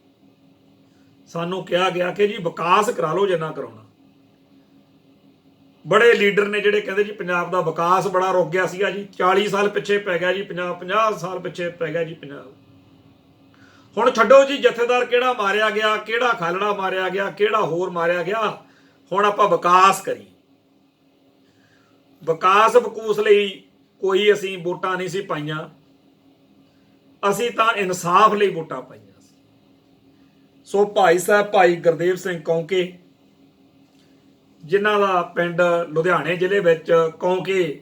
ਸਾਨੂੰ ਕਿਹਾ ਗਿਆ ਕਿ ਜੀ ਵਿਕਾਸ ਕਰਾ ਲਓ ਜਿੰਨਾ ਕਰਾਉਣਾ। ਬੜੇ ਲੀਡਰ ਨੇ ਜਿਹੜੇ ਕਹਿੰਦੇ ਜੀ ਪੰਜਾਬ ਦਾ ਵਿਕਾਸ ਬੜਾ ਰੁਕ ਗਿਆ ਸੀਗਾ ਜੀ, 40 ਸਾਲ ਪਿੱਛੇ ਪੈ ਗਿਆ ਜੀ, 50 ਸਾਲ ਪਿੱਛੇ ਪੈ ਗਿਆ ਜੀ ਪੰਜਾਬ। ਹੁਣ ਛੱਡੋ ਜੀ ਜਥੇਦਾਰ ਕਿਹੜਾ ਮਾਰਿਆ ਗਿਆ, ਕਿਹੜਾ ਖਾਲੜਾ ਮਾਰਿਆ ਗਿਆ, ਕਿਹੜਾ ਹੋਰ ਮਾਰਿਆ ਗਿਆ, ਹੁਣ ਆਪਾਂ ਵਿਕਾਸ ਕਰੀ। ਵਿਕਾਸ ਵਕੂਸ ਲਈ ਕੋਈ ਅਸੀਂ ਵੋਟਾਂ ਨਹੀਂ ਸੀ ਪਾਈਆਂ, ਅਸੀਂ ਤਾਂ ਇਨਸਾਫ ਲਈ ਵੋਟਾਂ ਪਾਈਆਂ ਸੀ। ਸੋ ਭਾਈ ਸਾਹਿਬ ਭਾਈ ਗੁਰਦੇਵ ਸਿੰਘ ਕੌਂਕੇ, ਜਿਨ੍ਹਾਂ ਦਾ ਪਿੰਡ ਲੁਧਿਆਣੇ ਜ਼ਿਲ੍ਹੇ ਵਿੱਚ ਕੌਂਕੇ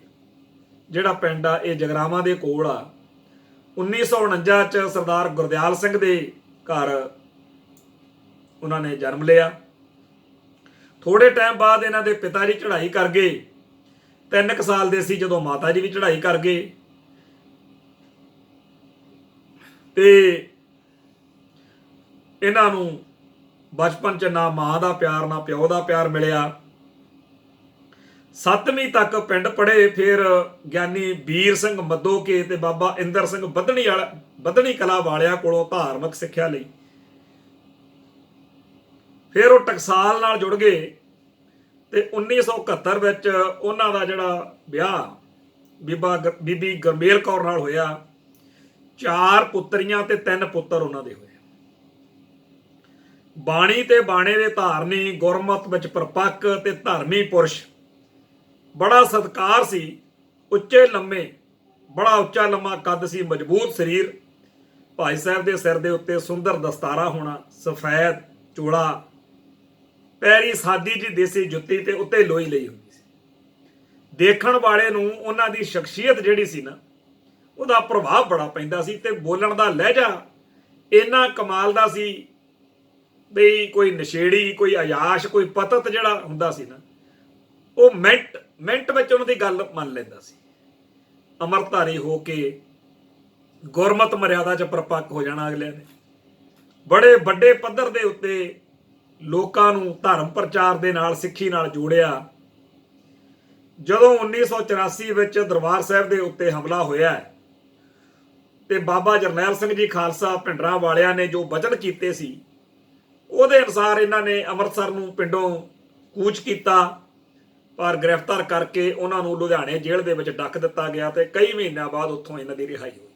ਜਿਹੜਾ ਪਿੰਡ ਆ ਇਹ ਜਗਰਾਵਾਂ ਦੇ ਕੋਲ ਆ, 1949 ਚ ਸਰਦਾਰ ਗੁਰਦਿਆਲ ਸਿੰਘ ਦੇ ਘਰ ਉਹਨਾਂ ਨੇ ਜਨਮ ਲਿਆ। ਥੋੜੇ ਟਾਈਮ ਬਾਅਦ ਇਹਨਾਂ ਦੇ ਪਿਤਾ ਜੀ ਚੜ੍ਹਾਈ ਕਰ ਗਏ, 3 ਸਾਲ ਦੇ ਸੀ ਜਦੋਂ ਮਾਤਾ ਜੀ ਵੀ ਚੜ੍ਹਾਈ ਕਰ ਗਏ ਤੇ ਇਹਨਾਂ ਨੂੰ ਬਚਪਨ ਚ ਨਾ ਮਾਂ ਦਾ ਪਿਆਰ ਨਾ ਪਿਓ ਦਾ ਪਿਆਰ ਮਿਲਿਆ। 7ਵੀਂ ਤੱਕ ਪਿੰਡ ਪੜ੍ਹੇ, ਫਿਰ ਗਿਆਨੀ ਵੀਰ ਸਿੰਘ ਮੱਦੋਕੇ ਤੇ ਬਾਬਾ ਇੰਦਰ ਸਿੰਘ ਬੱਧਣੀ ਕਲਾ ਵਾਲਿਆਂ ਕੋਲੋਂ ਧਾਰਮਿਕ ਸਿੱਖਿਆ ਲਈ। ਫਿਰ ਉਹ ਟਕਸਾਲ ਨਾਲ ਜੁੜ ਗਏ ਤੇ 1971 ਵਿੱਚ ਉਹਨਾਂ ਦਾ ਜਿਹੜਾ ਵਿਆਹ ਬੀਬੀ ਗੁਰਮੇਲ ਕੌਰ ਨਾਲ ਹੋਇਆ। 4 ਪੁੱਤਰੀਆਂ ਤੇ 3 ਪੁੱਤਰ ਉਹਨਾਂ ਦੇ ਹੋਏ। ਬਾਣੀ ਤੇ ਬਾਣੇ ਦੇ ਧਾਰਨੀ, ਗੁਰਮਤ ਵਿੱਚ ਪ੍ਰਪੱਕ ਤੇ ਧਰਮੀ ਪੁਰਸ਼, ਬੜਾ ਸਤਿਕਾਰ ਸੀ, ਉੱਚੇ ਲੰਮੇ, ਬੜਾ ਉੱਚਾ ਲੰਮਾ ਕੱਦ ਸੀ, ਮਜ਼ਬੂਤ ਸਰੀਰ। ਭਾਈ ਸਾਹਿਬ ਦੇ ਸਿਰ ਦੇ ਉੱਤੇ ਸੁੰਦਰ ਦਸਤਾਰਾ ਹੋਣਾ, ਸਫੈਦ ਚੋਲਾ, ਪੈਰੀ ਸਾਦੀ ਜੀ ਦੇਸੀ ਜੁੱਤੀ ਤੇ ਉੱਤੇ ਲੋਈ ਲਈ ਹੁੰਦੀ ਸੀ। ਦੇਖਣ ਵਾਲੇ ਨੂੰ ਉਹਨਾਂ ਦੀ ਸ਼ਖਸੀਅਤ ਜਿਹੜੀ ਸੀ ਨਾ, ਉਹਦਾ ਪ੍ਰਭਾਵ ਬੜਾ ਪੈਂਦਾ ਸੀ ਤੇ ਬੋਲਣ ਦਾ ਲਹਿਜਾ ਇੰਨਾ ਕਮਾਲ ਦਾ ਸੀ ਬਈ ਕੋਈ ਨਸ਼ੇੜੀ, ਕੋਈ ਅਯਾਸ਼, ਕੋਈ ਪਤਤ ਜਿਹੜਾ ਹੁੰਦਾ ਸੀ ਨਾ, ਉਹ ਮਿੰਟ ਵਿੱਚ ਉਹਨਾਂ ਦੀ ਗੱਲ ਮੰਨ ਲੈਂਦਾ ਸੀ। ਅੰਮ੍ਰਿਤਧਾਰੀ ਹੋ ਕੇ ਗੁਰਮਤ ਮਰਿਆਦਾ 'ਚ ਪ੍ਰਪੱਕ ਹੋ ਜਾਣਾ ਅਗਲਿਆਂ ਨੇ। ਬੜੇ ਵੱਡੇ ਪੱਧਰ ਦੇ ਉੱਤੇ ਲੋਕਾਂ ਨੂੰ ਧਰਮ ਪ੍ਰਚਾਰ ਦੇ ਨਾਲ, ਸਿੱਖੀ ਨਾਲ ਜੋੜਿਆ। ਜਦੋਂ 1984 ਵਿੱਚ ਦਰਬਾਰ ਸਾਹਿਬ ਦੇ ਉੱਤੇ ਹਮਲਾ ਹੋਇਆ ਤੇ ਬਾਬਾ ਜਰਨੈਲ ਸਿੰਘ ਜੀ ਖਾਲਸਾ ਭਿੰਡਰਾਂ ਵਾਲਿਆਂ ਨੇ ਜੋ ਵਚਨ ਕੀਤੇ ਸੀ, ਉਹਦੇ ਅਨੁਸਾਰ ਇਹਨਾਂ ਨੇ ਅੰਮ੍ਰਿਤਸਰ ਨੂੰ ਪਿੰਡੋਂ ਕੂਚ ਕੀਤਾ, ਪਰ ਗ੍ਰਿਫਤਾਰ ਕਰਕੇ ਉਹਨਾਂ ਨੂੰ ਲੁਧਿਆਣੇ ਜੇਲ੍ਹ ਦੇ ਵਿੱਚ ਡੱਕ ਦਿੱਤਾ ਗਿਆ ਤੇ ਕਈ ਮਹੀਨਿਆਂ ਬਾਅਦ ਉੱਥੋਂ ਇਹਨਾਂ ਦੀ ਰਿਹਾਈ ਹੋਈ।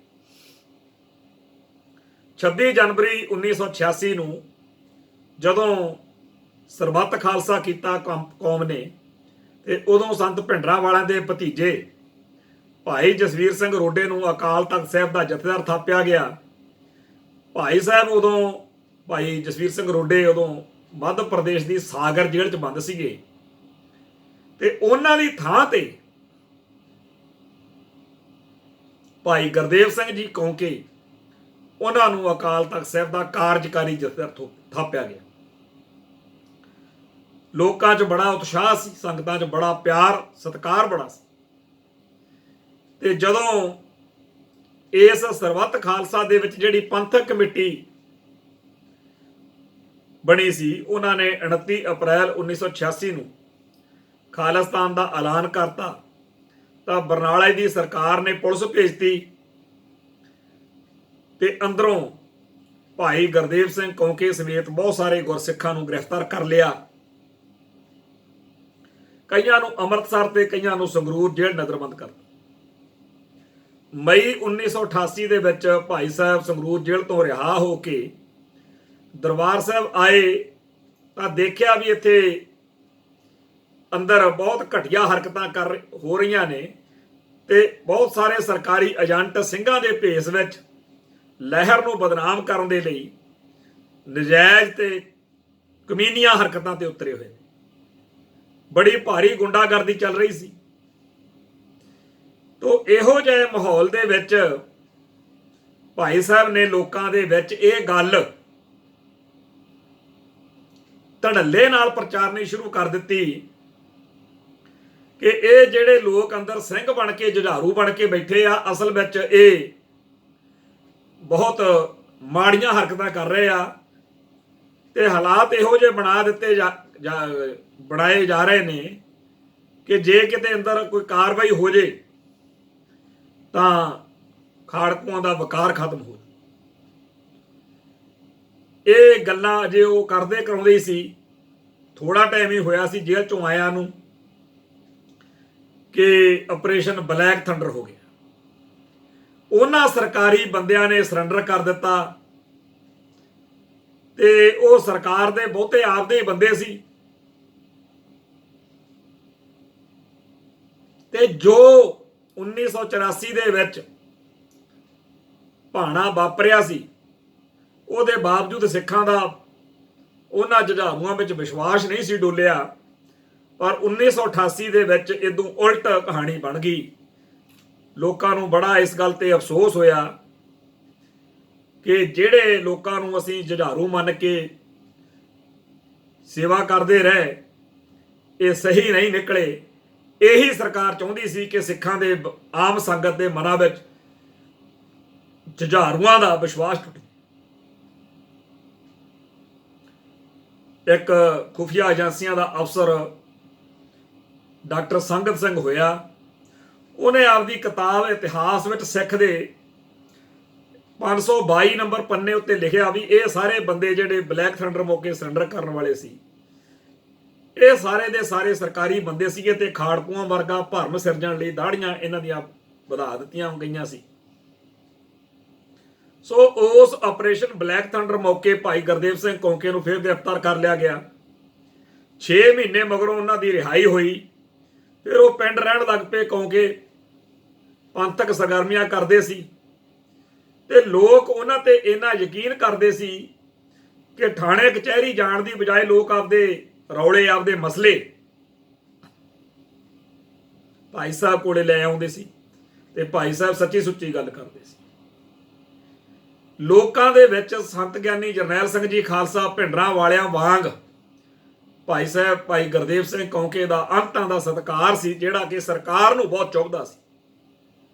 26 ਜਨਵਰੀ 1986 ਨੂੰ ਜਦੋਂ ਸਰਬੱਤ ਖਾਲਸਾ ਕੀਤਾ ਕੌਮ ਨੇ, ਤੇ ਉਦੋਂ ਸੰਤ ਭਿੰਡਰਾਂਵਾਲਿਆਂ ਦੇ ਭਤੀਜੇ ਭਾਈ ਜਸਵੀਰ ਸਿੰਘ ਰੋਡੇ ਨੂੰ ਅਕਾਲ ਤਖਤ ਸਾਹਿਬ ਦਾ ਜਥੇਦਾਰ ਥਾਪਿਆ ਗਿਆ। ਭਾਈ ਸਾਹਿਬ ਉਦੋਂ, ਭਾਈ ਜਸਵੀਰ ਸਿੰਘ ਰੋਡੇ ਉਦੋਂ ਮੱਧ ਪ੍ਰਦੇਸ਼ ਦੀ ਸਾਗਰ ਜੇਲ੍ਹ 'ਚ ਬੰਦ ਸੀਗੇ, ਤੇ ਉਹਨਾਂ ਦੀ ਥਾਂ ਤੇ ਭਾਈ ਗੁਰਦੇਵ ਸਿੰਘ ਜੀ ਕੌਂਕੇ, ਉਹਨਾਂ ਨੂੰ ਅਕਾਲ ਤਖਤ ਸਾਹਿਬ ਦਾ ਕਾਰਜਕਾਰੀ ਜਥੇਦਾਰ ਥਾਪਿਆ ਗਿਆ। ਲੋਕਾਂ 'ਚ ਬੜਾ ਉਤਸ਼ਾਹ ਸੀ, ਸੰਗਤਾਂ 'ਚ ਬੜਾ ਪਿਆਰ ਸਤਿਕਾਰ ਬੜਾ ਸੀ। ਤੇ ਜਦੋਂ ਇਸ ਸਰਬੱਤ ਖਾਲਸਾ ਦੇ ਵਿੱਚ ਜਿਹੜੀ ਪੰਥਕ ਕਮੇਟੀ ਬਣੀ ਸੀ, ਉਹਨਾਂ ਨੇ 29 ਅਪ੍ਰੈਲ 1986 ਨੂੰ ਖਾਲਿਸਤਾਨ ਦਾ ਐਲਾਨ ਕਰਤਾ, ਤਾਂ ਬਰਨਾਲੇ ਦੀ ਸਰਕਾਰ ਨੇ ਪੁਲਿਸ ਭੇਜਤੀ ਤੇ ਅੰਦਰੋਂ ਭਾਈ ਗੁਰਦੇਵ ਸਿੰਘ ਕੌਂਕੇ ਸਮੇਤ ਬਹੁਤ ਸਾਰੇ ਗੁਰਸਿੱਖਾਂ ਨੂੰ ਗ੍ਰਿਫਤਾਰ ਕਰ ਲਿਆ। ਕਈਆਂ ਨੂੰ ਅੰਮ੍ਰਿਤਸਰ ਤੇ ਕਈਆਂ ਨੂੰ ਸੰਗਰੂਰ ਜੇਲ੍ਹ ਨਜ਼ਰਬੰਦ ਕਰ ਦਿੱਤਾ। ਮਈ 1988 ਦੇ ਵਿੱਚ ਭਾਈ ਸਾਹਿਬ ਸੰਗਰੂਰ ਜੇਲ੍ਹ ਤੋਂ ਰਿਹਾ ਹੋ ਕੇ ਦਰਬਾਰ ਸਾਹਿਬ ਆਏ ਤਾਂ ਦੇਖਿਆ ਵੀ ਇੱਥੇ ਅੰਦਰ ਬਹੁਤ ਘਟੀਆ ਹਰਕਤਾਂ ਹੋ ਰਹੀਆਂ ਨੇ, ਤੇ ਬਹੁਤ ਸਾਰੇ ਸਰਕਾਰੀ ਏਜੰਟ ਸਿੰਘਾਂ ਦੇ ਭੇਸ ਵਿੱਚ ਲਹਿਰ ਨੂੰ ਬਦਨਾਮ ਕਰਨ ਦੇ ਲਈ ਨਜਾਇਜ਼ ਤੇ ਕਮੀਨੀਆਂ ਹਰਕਤਾਂ ਤੇ ਉਤਰੇ ਹੋਏ। ਬੜੀ ਭਾਰੀ ਗੁੰਡਾਗਰਦੀ ਚੱਲ ਰਹੀ ਸੀ। ਤੋ ਇਹੋ ਜਿਹੇ ਮਾਹੌਲ ਦੇ ਵਿੱਚ ਭਾਈ ਸਾਹਿਬ ਨੇ ਲੋਕਾਂ ਦੇ ਵਿੱਚ ਇਹ ਗੱਲ ਧੜੱਲੇ ਨਾਲ ਪ੍ਰਚਾਰਨੀ ਸ਼ੁਰੂ ਕਰ ਦਿੱਤੀ ਕਿ ਇਹ ਜਿਹੜੇ ਲੋਕ ਅੰਦਰ ਸਿੰਘ ਬਣ ਕੇ, ਜੁਝਾਰੂ ਬਣ ਕੇ ਬੈਠੇ ਆ, ਅਸਲ ਵਿੱਚ ਇਹ ਬਹੁਤ ਮਾੜੀਆਂ ਹਰਕਤਾਂ ਕਰ ਰਹੇ ਆ, ਤੇ ਹਾਲਾਤ ਇਹੋ ਜਿਹੇ ਬਣਾਏ ਜਾ ਰਹੇ ਨੇ ਕਿ ਜੇ ਕਿਤੇ ਅੰਦਰ ਕੋਈ ਕਾਰਵਾਈ ਹੋ ਜੇ ਤਾਂ ਖਾੜਕੂਆਂ ਦਾ ਵਕਾਰ ਖਤਮ ਹੋ ਜਾਏ। ਇਹ ਗੱਲਾਂ ਅਜੇ ਉਹ ਕਰਦੇ ਕਰਾਉਂਦੇ ਸੀ, ਥੋੜਾ ਟਾਈਮ ਹੀ ਹੋਇਆ ਸੀ ਜੇਲ੍ਹ ਚੋਂ ਆਇਆ ਨੂੰ ਕਿ ਆਪਰੇਸ਼ਨ ਬਲੈਕ ਥੰਡਰ ਹੋ ਗਿਆ। ਉਹਨਾਂ ਸਰਕਾਰੀ ਬੰਦਿਆਂ ਨੇ ਸਰੈਂਡਰ ਕਰ ਦਿੱਤਾ, ਤੇ ਉਹ ਸਰਕਾਰ ਦੇ ਬਹੁਤੇ ਆਪਦੇ ਬੰਦੇ ਸੀ, ਤੇ ਜੋ 1984 ਦੇ ਵਿੱਚ ਭਾਣਾ ਵਾਪਰਿਆ ਸੀ, ਉਹਦੇ ਬਾਵਜੂਦ ਸਿੱਖਾਂ ਦਾ ਉਹਨਾਂ ਜੁਝਾਰੂਆਂ ਵਿੱਚ ਵਿਸ਼ਵਾਸ ਨਹੀਂ ਸੀ ਡੋਲਿਆ। ਪਰ 1988 ਦੇ ਵਿੱਚ ਇਦੋਂ ਉਲਟ ਕਹਾਣੀ ਬਣ ਗਈ। ਲੋਕਾਂ ਨੂੰ ਬੜਾ ਇਸ ਗੱਲ ਤੇ ਅਫਸੋਸ ਹੋਇਆ ਕਿ ਜਿਹੜੇ ਲੋਕਾਂ ਨੂੰ ਅਸੀਂ ਜੁਝਾਰੂ ਮੰਨ ਕੇ ਸੇਵਾ ਕਰਦੇ ਰਹੇ, ਇਹ ਸਹੀ ਨਹੀਂ ਨਿਕਲੇ। ਇਹੀ ਸਰਕਾਰ ਚਾਹੁੰਦੀ ਸੀ ਕਿ ਸਿੱਖਾਂ ਦੇ ਆਮ ਸੰਗਤ ਦੇ ਮਨਾਂ ਵਿੱਚ ਜੁਝਾਰੂਆਂ ਦਾ ਵਿਸ਼ਵਾਸ ਟੁੱਟੇ। ਇੱਕ ਖੁਫੀਆ ਏਜੰਸੀਆਂ ਦਾ ਅਫਸਰ ਡਾਕਟਰ ਸੰਗਤ ਸਿੰਘ ਹੋਇਆ, ਉਹਨੇ ਆਪਦੀ ਕਿਤਾਬ ਇਤਿਹਾਸ ਵਿੱਚ ਸਿੱਖ ਦੇ 522 ਨੰਬਰ ਪੰਨੇ ਉੱਤੇ ਲਿਖਿਆ ਵੀ ਇਹ ਸਾਰੇ ਬੰਦੇ ਜਿਹੜੇ ਬਲੈਕ ਥੰਡਰ ਮੌਕੇ ਸਰੈਂਡਰ ਕਰਨ ਵਾਲੇ ਸੀ, ਇਹ ਸਾਰੇ ਦੇ ਸਾਰੇ ਸਰਕਾਰੀ ਬੰਦੇ ਸੀਗੇ, ਤੇ ਖਾੜਕੂਆਂ ਵਰਗਾ ਭਰਮ ਸਿਰਜਣ ਲਈ ਦਾੜੀਆਂ ਇਹਨਾਂ ਦੀਆਂ ਵਧਾ ਦਿੱਤੀਆਂ ਗਈਆਂ ਸੀ। ਸੋ ਉਸ ਆਪਰੇਸ਼ਨ ਬਲੈਕ ਥੰਡਰ ਮੌਕੇ ਭਾਈ ਗੁਰਦੇਵ ਸਿੰਘ ਕੌਂਕੇ ਨੂੰ ਫਿਰ ਗ੍ਰਿਫਤਾਰ ਕਰ ਲਿਆ ਗਿਆ। 6 ਮਹੀਨੇ ਮਗਰੋਂ ਉਹਨਾਂ ਦੀ ਰਿਹਾਈ ਹੋਈ। ਫਿਰ ਉਹ ਪਿੰਡ ਰਹਿਣ ਲੱਗ ਪਏ। ਕੌਂਕੇ ਪੰਥਕ ਸਰਗਰਮੀਆਂ ਕਰਦੇ ਸੀ, ਤੇ ਲੋਕ ਉਹਨਾਂ ਤੇ ਇੰਨਾ ਯਕੀਨ ਕਰਦੇ ਸੀ ਕਿ ਥਾਣੇ ਕਚਹਿਰੀ ਜਾਣ ਦੀ ਬਜਾਏ ਲੋਕ ਆਪਦੇ ਰੌਲੇ, ਆਪਦੇ ਮਸਲੇ ਭਾਈ ਸਾਹਿਬ ਕੋਲੇ ਲੈ ਆਉਂਦੇ ਸੀ, ਤੇ ਭਾਈ ਸਾਹਿਬ ਸੱਚੀ ਸੁੱਚੀ ਗੱਲ ਕਰਦੇ ਸੀ। ਲੋਕਾਂ ਦੇ ਵਿੱਚ ਸੰਤ ਗਿਆਨੀ ਜਰਨੈਲ ਸਿੰਘ ਜੀ ਖਾਲਸਾ ਭਿੰਡਰਾਂਵਾਲਿਆਂ ਵਾਂਗ ਭਾਈ ਸਾਹਿਬ, ਭਾਈ ਗੁਰਦੇਵ ਸਿੰਘ ਕੌਂਕੇ ਦਾ ਅੰਤਾਂ ਦਾ ਸਤਿਕਾਰ ਸੀ, ਜਿਹੜਾ ਕਿ ਸਰਕਾਰ ਨੂੰ ਬਹੁਤ ਚੁਭਦਾ ਸੀ।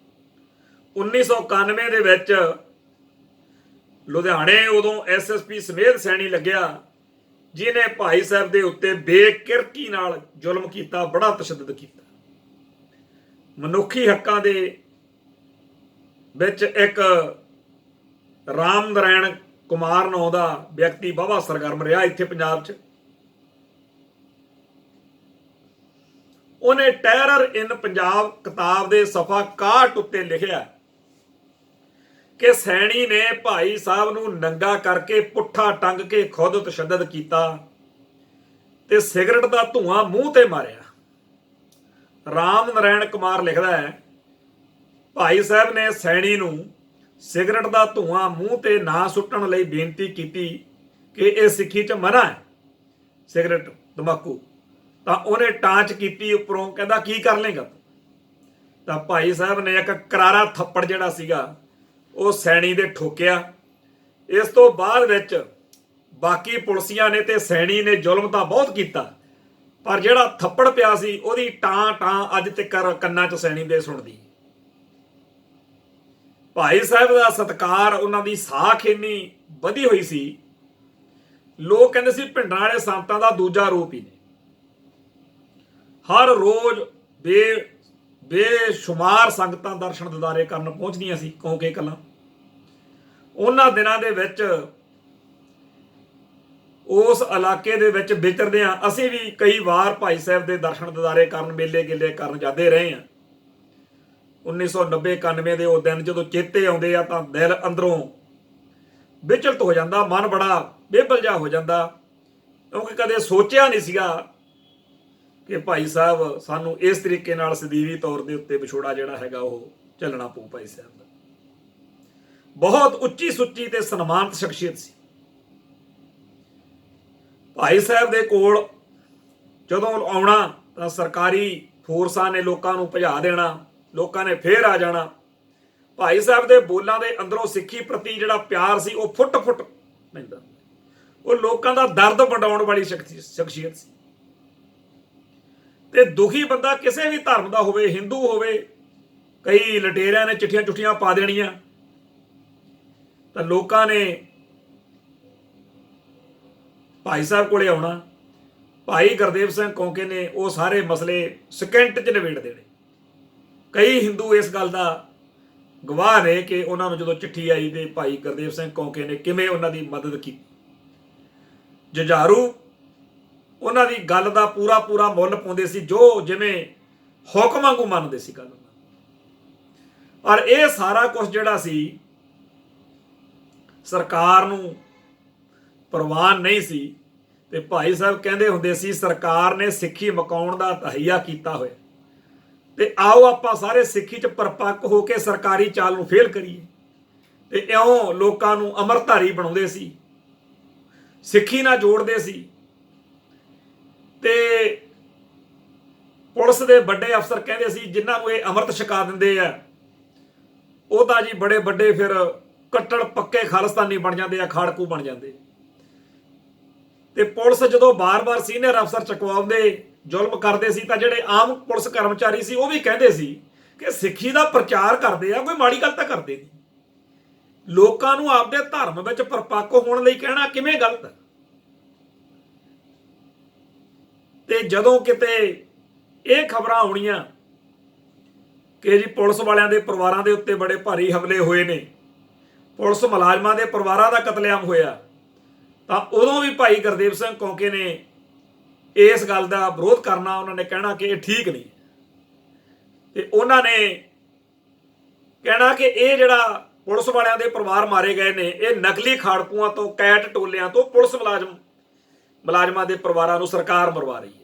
1991 ਦੇ ਵਿੱਚ ਲੁਧਿਆਣੇ ਉਦੋਂ ਐਸਐਸਪੀ ਸਮੇਧ ਸੈਣੀ ਲੱਗਿਆ, ਜਿਹਨੇ ਭਾਈ ਸਾਹਿਬ ਦੇ ਉੱਤੇ ਬੇਕਿਰਕੀ ਨਾਲ ਜ਼ੁਲਮ ਕੀਤਾ, ਬੜਾ ਤਸ਼ੱਦਦ ਕੀਤਾ। ਮਨੁੱਖੀ ਹੱਕਾਂ ਦੇ ਵਿੱਚ ਇੱਕ ਰਾਮ ਨਾਰਾਇਣ ਕੁਮਾਰ ਨਾਂ ਦਾ ਵਿਅਕਤੀ ਵਾਹਵਾ ਸਰਗਰਮ ਰਿਹਾ ਇੱਥੇ ਪੰਜਾਬ 'ਚ। ਉਹਨੇ ਟੈਰਰ ਇਨ ਪੰਜਾਬ ਕਿਤਾਬ ਦੇ ਸਫਾ 61 ਉੱਤੇ ਲਿਖਿਆ ਕਿ ਸੈਣੀ ਨੇ ਭਾਈ ਸਾਹਿਬ ਨੂੰ ਨੰਗਾ ਕਰਕੇ ਪੁੱਠਾ ਟੰਗ ਕੇ ਖੁਦ ਤਸ਼ੱਦਦ ਕੀਤਾ ਤੇ ਸਿਗਰਟ ਦਾ ਧੂਆਂ ਮੂੰਹ ਤੇ ਮਾਰਿਆ। ਰਾਮ ਨਾਰਾਇਣ ਕੁਮਾਰ ਲਿਖਦਾ ਹੈ, ਭਾਈ ਸਾਹਿਬ ਨੇ ਸੈਣੀ ਨੂੰ ਸਿਗਰਟ ਦਾ ਧੂਆਂ ਮੂੰਹ ਤੇ ਨਾ ਸੁੱਟਣ ਲਈ ਬੇਨਤੀ ਕੀਤੀ ਕਿ ਇਹ ਸਿੱਖੀ 'ਚ ਮਨਾ ਹੈ ਸਿਗਰਟ ਤੰਬਾਕੂ। ਤਾਂ ਉਹਨੇ ਟਾਂਚ ਕੀਤੀ ਉੱਪਰੋਂ, ਕਹਿੰਦਾ ਕੀ ਕਰ ਲੇਗਾ। ਤਾਂ ਭਾਈ ਸਾਹਿਬ ਨੇ ਇੱਕ ਕਰਾਰਾ ਥੱਪੜ ਜਿਹੜਾ ਸੀਗਾ ਉਹ ਸੈਣੀ ਦੇ ਠੋਕਿਆ। ਇਸ ਤੋਂ ਬਾਅਦ ਵਿੱਚ ਬਾਕੀ ਪੁਲਸੀਆਂ ਨੇ ਤੇ ਸੈਣੀ ਨੇ ਜ਼ੁਲਮ ਤਾਂ ਬਹੁਤ ਕੀਤਾ, ਪਰ ਜਿਹੜਾ ਥੱਪੜ ਪਿਆ ਸੀ ਉਹਦੀ ਟਾਂ ਟਾਂ ਅੱਜ ਤੱਕ ਕੰਨਾਂ 'ਚ ਸੈਣੀ ਦੇ ਸੁਣਦੀ। ਭਾਈ ਸਾਹਿਬ ਦਾ ਸਤਿਕਾਰ, ਉਹਨਾਂ ਦੀ ਸਾਖ ਇੰਨੀ ਵਧੀ ਹੋਈ ਸੀ, ਲੋਕ ਕਹਿੰਦੇ ਸੀ ਪਿੰਡਾਂ ਵਾਲੇ ਸੰਤਾਂ ਦਾ ਦੂਜਾ ਰੂਪ ਹੀ ਨੇ। ਹਰ ਰੋਜ਼ ਬੇਸ਼ੁਮਾਰ ਸੰਗਤਾਂ ਦਰਸ਼ਨ ਦਿਦਾਰੇ ਕਰਨ ਪਹੁੰਚਦੀਆਂ ਸੀ ਕੌਂਕੇ ਕਲਾਂ। ਉਹਨਾਂ ਦਿਨਾਂ ਦੇ ਵਿੱਚ ਉਸ ਇਲਾਕੇ ਦੇ ਵਿੱਚ ਵਿਚਰਦੇ ਆ, ਅਸੀਂ ਵੀ ਕਈ ਵਾਰ ਭਾਈ ਸਾਹਿਬ ਦੇ ਦਰਸ਼ਨ ਦਿਦਾਰੇ ਕਰਨ, ਮੇਲੇ ਗਿੱਲੇ ਕਰਨ ਜਾਂਦੇ ਰਹੇ ਹਾਂ। 1990-91 ਦੇ ਉਹ ਦਿਨ ਜਦੋਂ ਚੇਤੇ ਆਉਂਦੇ ਆ ਤਾਂ ਦਿਲ ਅੰਦਰੋਂ ਵਿਚਲਤ ਹੋ ਜਾਂਦਾ, ਮਨ ਬੜਾ ਬੇਬਲ ਜਿਹਾ ਹੋ ਜਾਂਦਾ, ਕਿਉਂਕਿ ਕਦੇ ਸੋਚਿਆ ਨਹੀਂ ਸੀਗਾ ਕਿ ਭਾਈ ਸਾਹਿਬ ਸਾਨੂੰ ਇਸ ਤਰੀਕੇ ਨਾਲ ਸਦੀਵੀ ਤੌਰ ਦੇ ਉੱਤੇ ਵਿਛੋੜਾ ਜਿਹੜਾ ਹੈਗਾ ਉਹ ਚੱਲਣਾ ਪਊ। ਭਾਈ ਸਾਹਿਬ ਦਾ ਬਹੁਤ ਉੱਚੀ ਸੁੱਚੀ ਤੇ ਸਨਮਾਨਿਤ ਸ਼ਖਸੀਅਤ ਸੀ। ਭਾਈ ਸਾਹਿਬ ਦੇ ਕੋਲ ਜਦੋਂ ਆਉਣਾ ਤਾਂ ਸਰਕਾਰੀ ਫੋਰਸਾਂ ਨੇ ਲੋਕਾਂ ਨੂੰ ਭਜਾ ਦੇਣਾ, ਲੋਕਾਂ ਨੇ ਫੇਰ ਆ ਜਾਣਾ। ਭਾਈ ਸਾਹਿਬ ਦੇ ਬੋਲਾਂ ਦੇ ਅੰਦਰੋਂ ਸਿੱਖੀ ਪ੍ਰਤੀ ਜਿਹੜਾ ਪਿਆਰ ਸੀ ਉਹ ਫੁੱਟ ਫੁੱਟ ਪੈਂਦਾ। ਉਹ ਲੋਕਾਂ ਦਾ ਦਰਦ ਵੰਡਾਉਣ ਵਾਲੀ ਸ਼ਖਸੀਅਤ ਸੀ। ਤੇ ਦੁਖੀ ਬੰਦਾ ਕਿਸੇ ਵੀ ਧਰਮ ਦਾ ਹੋਵੇ, ਹਿੰਦੂ ਹੋਵੇ, ਕਈ ਲਟੇਰਿਆਂ ਨੇ ਚਿੱਠੀਆਂ ਚੁੱਠੀਆਂ ਪਾ ਦੇਣੀਆਂ ਤਾਂ ਲੋਕਾਂ ਨੇ ਭਾਈ ਸਾਹਿਬ ਕੋਲੇ ਆਉਣਾ। ਭਾਈ ਗੁਰਦੇਵ ਸਿੰਘ ਕੌਂਕੇ ਨੇ ਉਹ ਸਾਰੇ ਮਸਲੇ ਸਕਿੰਟ 'ਚ ਨਿਬੇੜ ਦੇਣੇ। ਕਈ ਹਿੰਦੂ ਇਸ ਗੱਲ ਦਾ ਗਵਾਹ ਨੇ ਕਿ ਉਹਨਾਂ ਨੂੰ ਜਦੋਂ ਚਿੱਠੀ ਆਈ ਤੇ ਭਾਈ ਗੁਰਦੇਵ ਸਿੰਘ ਕੌਂਕੇ ਨੇ ਕਿਵੇਂ ਉਹਨਾਂ ਦੀ ਮਦਦ ਕੀਤੀ। ਜੁਝਾਰੂ ਉਹਨਾਂ ਦੀ ਗੱਲ ਦਾ ਪੂਰਾ ਪੂਰਾ ਮੁੱਲ ਪਾਉਂਦੇ ਸੀ, ਜੋ ਜਿਵੇਂ ਹੁਕਮ ਵਾਂਗੂ ਮੰਨਦੇ ਸੀ ਗੱਲ। ਪਰ ਇਹ ਸਾਰਾ ਕੁਝ ਜਿਹੜਾ ਸੀ ਸਰਕਾਰ ਨੂੰ ਪ੍ਰਵਾਨ ਨਹੀਂ ਸੀ। ਤੇ ਭਾਈ ਸਾਹਿਬ ਕਹਿੰਦੇ ਹੁੰਦੇ ਸੀ, ਸਰਕਾਰ ਨੇ ਸਿੱਖੀ ਮਕਾਉਣ ਦਾ ਤਹਈਆ ਕੀਤਾ ਹੋਇਆ ਤੇ ਆਓ ਆਪਾਂ ਸਾਰੇ ਸਿੱਖੀ 'ਚ ਪਰਪੱਕ ਹੋ ਕੇ ਸਰਕਾਰੀ ਚਾਲ ਨੂੰ ਫੇਲ ਕਰੀਏ। ਤੇ ਇਉਂ ਲੋਕਾਂ ਨੂੰ ਅੰਮ੍ਰਿਤਧਾਰੀ ਬਣਾਉਂਦੇ ਸੀ, ਸਿੱਖੀ ਨਾਲ ਜੋੜਦੇ ਸੀ। ਤੇ ਪੁਲਿਸ ਦੇ ਵੱਡੇ ਅਫਸਰ ਕਹਿੰਦੇ ਸੀ ਜਿਨ੍ਹਾਂ ਨੂੰ ਇਹ ਅੰਮ੍ਰਿਤ ਛਕਾ ਦਿੰਦੇ ਆ ਉਹ ਤਾਂ ਜੀ ਬੜੇ ਵੱਡੇ ਫਿਰ ਕੱਟੜ ਪੱਕੇ ਖਾਲਿਸਤਾਨੀ ਬਣ ਜਾਂਦੇ ਆ, ਖਾੜਕੂ ਬਣ ਜਾਂਦੇ। ਤੇ ਪੁਲਿਸ ਜਦੋਂ ਬਾਰ-ਬਾਰ ਸੀਨੀਅਰ ਅਫਸਰ ਚੁਕਵਾਉਂਦੇ, ਜ਼ੁਲਮ ਕਰਦੇ ਸੀ ਤਾਂ ਜਿਹੜੇ ਆਮ ਪੁਲਿਸ ਕਰਮਚਾਰੀ ਸੀ ਉਹ ਵੀ ਕਹਿੰਦੇ ਸੀ ਕਿ ਸਿੱਖੀ ਦਾ ਪ੍ਰਚਾਰ ਕਰਦੇ ਆ, ਕੋਈ ਮਾੜੀ ਗੱਲ ਤਾਂ ਕਰਦੇ ਨਹੀਂ। ਲੋਕਾਂ ਨੂੰ ਆਪਦੇ ਧਰਮ ਵਿੱਚ ਪਰਪੱਕ ਹੋਣ ਲਈ ਕਹਿਣਾ ਕਿਵੇਂ ਗਲਤ ਹੈ। ਤੇ ਜਦੋਂ ਕਿਤੇ ਇਹ ਖਬਰਾਂ ਆਉਣੀਆਂ ਕਿ ਜੀ ਪੁਲਿਸ ਵਾਲਿਆਂ ਦੇ ਪਰਿਵਾਰਾਂ ਦੇ ਉੱਤੇ ਬੜੇ ਭਾਰੀ ਹਮਲੇ ਹੋਏ ਨੇ, ਪੁਲਿਸ ਮੁਲਾਜ਼ਮਾਂ ਦੇ ਪਰਿਵਾਰਾਂ ਦਾ ਕਤਲੇਆਮ ਹੋਇਆ, ਤਾਂ ਉਦੋਂ ਵੀ ਭਾਈ ਗੁਰਦੇਵ ਸਿੰਘ ਕੌਂਕੇ ਨੇ ਇਸ ਗੱਲ ਦਾ ਵਿਰੋਧ ਕਰਨਾ। ਉਹਨਾਂ ਨੇ ਕਹਿਣਾ ਕਿ ਇਹ ਠੀਕ ਨਹੀਂ। ਤੇ ਉਹਨਾਂ ਨੇ ਕਹਿਣਾ ਕਿ ਇਹ ਜਿਹੜਾ ਪੁਲਿਸ ਵਾਲਿਆਂ ਦੇ ਪਰਿਵਾਰ ਮਾਰੇ ਗਏ ਨੇ ਇਹ ਨਕਲੀ ਖਾੜਕੂਆਂ ਤੋਂ, ਕੈਟ ਟੋਲਿਆਂ ਤੋਂ ਪੁਲਿਸ ਮੁਲਾਜ਼ਮਾਂ ਦੇ ਪਰਿਵਾਰਾਂ ਨੂੰ ਸਰਕਾਰ ਮਰਵਾ ਰਹੀ ਹੈ।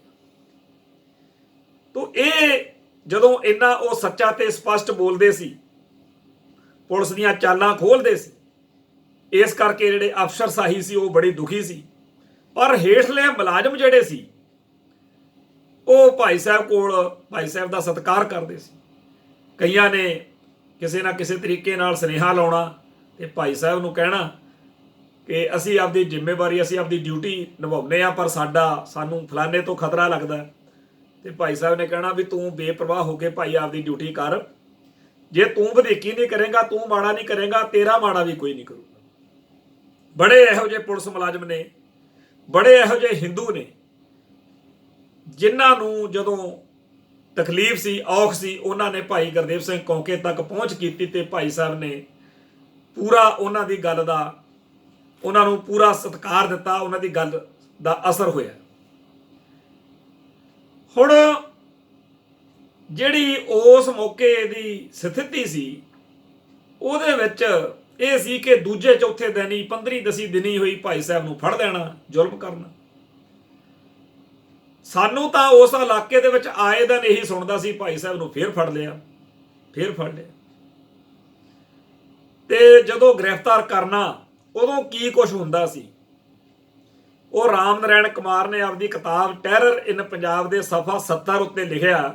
ਤੋ ਇਹ ਜਦੋਂ ਇੰਨਾ ਉਹ ਸੱਚਾ ਤੇ ਸਪਸ਼ਟ ਬੋਲਦੇ ਸੀ, ਪੁਲਿਸ ਦੀਆਂ ਚਾਲਾਂ ਖੋਲਦੇ ਸੀ, ਇਸ ਕਰਕੇ ਜਿਹੜੇ ਅਫਸਰਸ਼ਾਹੀ ਸੀ ਉਹ ਬੜੀ ਦੁਖੀ ਸੀ। ਪਰ ਹੇਠਲੇ ਮੁਲਾਜ਼ਮ ਜਿਹੜੇ ਸੀ ਉਹ ਭਾਈ ਸਾਹਿਬ ਦਾ ਸਤਿਕਾਰ ਕਰਦੇ ਸੀ। ਕਈਆਂ ਨੇ ਕਿਸੇ ਨਾ ਕਿਸੇ ਤਰੀਕੇ ਨਾਲ ਸੁਨੇਹਾ ਲਾਉਣਾ ਤੇ ਭਾਈ ਸਾਹਿਬ ਨੂੰ ਕਹਿਣਾ ਕਿ ਅਸੀਂ ਆਪਦੀ ਜ਼ਿੰਮੇਵਾਰੀ, ਅਸੀਂ ਆਪਦੀ ਡਿਊਟੀ ਨਿਭਾਉਂਦੇ ਆ, ਪਰ ਸਾਨੂੰ ਫਲਾਣੇ ਤੋਂ ਖਤਰਾ ਲੱਗਦਾ। ਤੇ ਭਾਈ ਸਾਹਿਬ ਨੇ ਕਹਿਣਾ ਵੀ ਤੂੰ ਬੇਪਰਵਾਹ ਹੋ ਕੇ ਭਾਈ ਆਪਦੀ ਡਿਊਟੀ ਕਰ, ਜੇ ਤੂੰ ਵਧੀਕੀ ਨਹੀਂ ਕਰੇਗਾ, ਤੂੰ ਮਾੜਾ ਨਹੀਂ ਕਰੇਗਾ, ਤੇਰਾ ਮਾੜਾ ਵੀ ਕੋਈ ਨਹੀਂ ਕਰੂਗਾ। ਬੜੇ ਇਹੋ ਜਿਹੇ ਪੁਲਿਸ ਮੁਲਾਜ਼ਮ ਨੇ, ਬੜੇ ਇਹੋ ਜਿਹੇ ਹਿੰਦੂ ਨੇ ਜਿਨ੍ਹਾਂ ਨੂੰ ਜਦੋਂ ਤਕਲੀਫ ਸੀ, ਔਖ ਸੀ, ਉਹਨਾਂ ਨੇ ਭਾਈ ਗੁਰਦੇਵ ਸਿੰਘ ਕੌਂਕੇ ਤੱਕ ਪਹੁੰਚ ਕੀਤੀ ਤੇ ਭਾਈ ਸਾਹਿਬ ਨੇ ਪੂਰਾ ਉਹਨਾਂ ਦੀ ਗੱਲ ਦਾ, ਉਹਨਾਂ ਨੂੰ ਪੂਰਾ ਸਤਿਕਾਰ ਦਿੱਤਾ, ਉਹਨਾਂ ਦੀ ਗੱਲ ਦਾ ਅਸਰ ਹੋਇਆ। ਹੁਣ ਜਿਹੜੀ ਉਸ ਮੌਕੇ ਦੀ ਸਥਿਤੀ ਸੀ ਉਹਦੇ ਵਿੱਚ ਇਹ ਸੀ ਕਿ ਦੂਜੇ ਚੌਥੇ ਦਿਨ ਹੀ 15 ਦਿਨੀ ਹੋਈ ਭਾਈ ਸਾਹਿਬ ਨੂੰ ਫੜ ਲੈਣਾ, ਜ਼ੁਲਮ ਕਰਨਾ। ਸਾਨੂੰ ਤਾਂ ਉਸ ਇਲਾਕੇ ਦੇ ਵਿੱਚ ਆਏ ਦਿਨ ਇਹੀ ਸੁਣਦਾ ਸੀ, ਭਾਈ ਸਾਹਿਬ ਨੂੰ ਫੇਰ ਫੜ ਲਿਆ, ਫੇਰ ਫੜ ਲਿਆ। ਤੇ ਜਦੋਂ ਗ੍ਰਿਫਤਾਰ ਕਰਨਾ ਉਦੋਂ ਕੀ ਕੁਝ ਹੁੰਦਾ ਸੀ, ਉਹ ਰਾਮ ਨਾਰਾਇਣ ਕੁਮਾਰ ਨੇ ਆਪਦੀ ਕਿਤਾਬ ਟੈਰਰ ਇਨ ਪੰਜਾਬ ਦੇ ਸਫਾ 70 ਉੱਤੇ ਲਿਖਿਆ।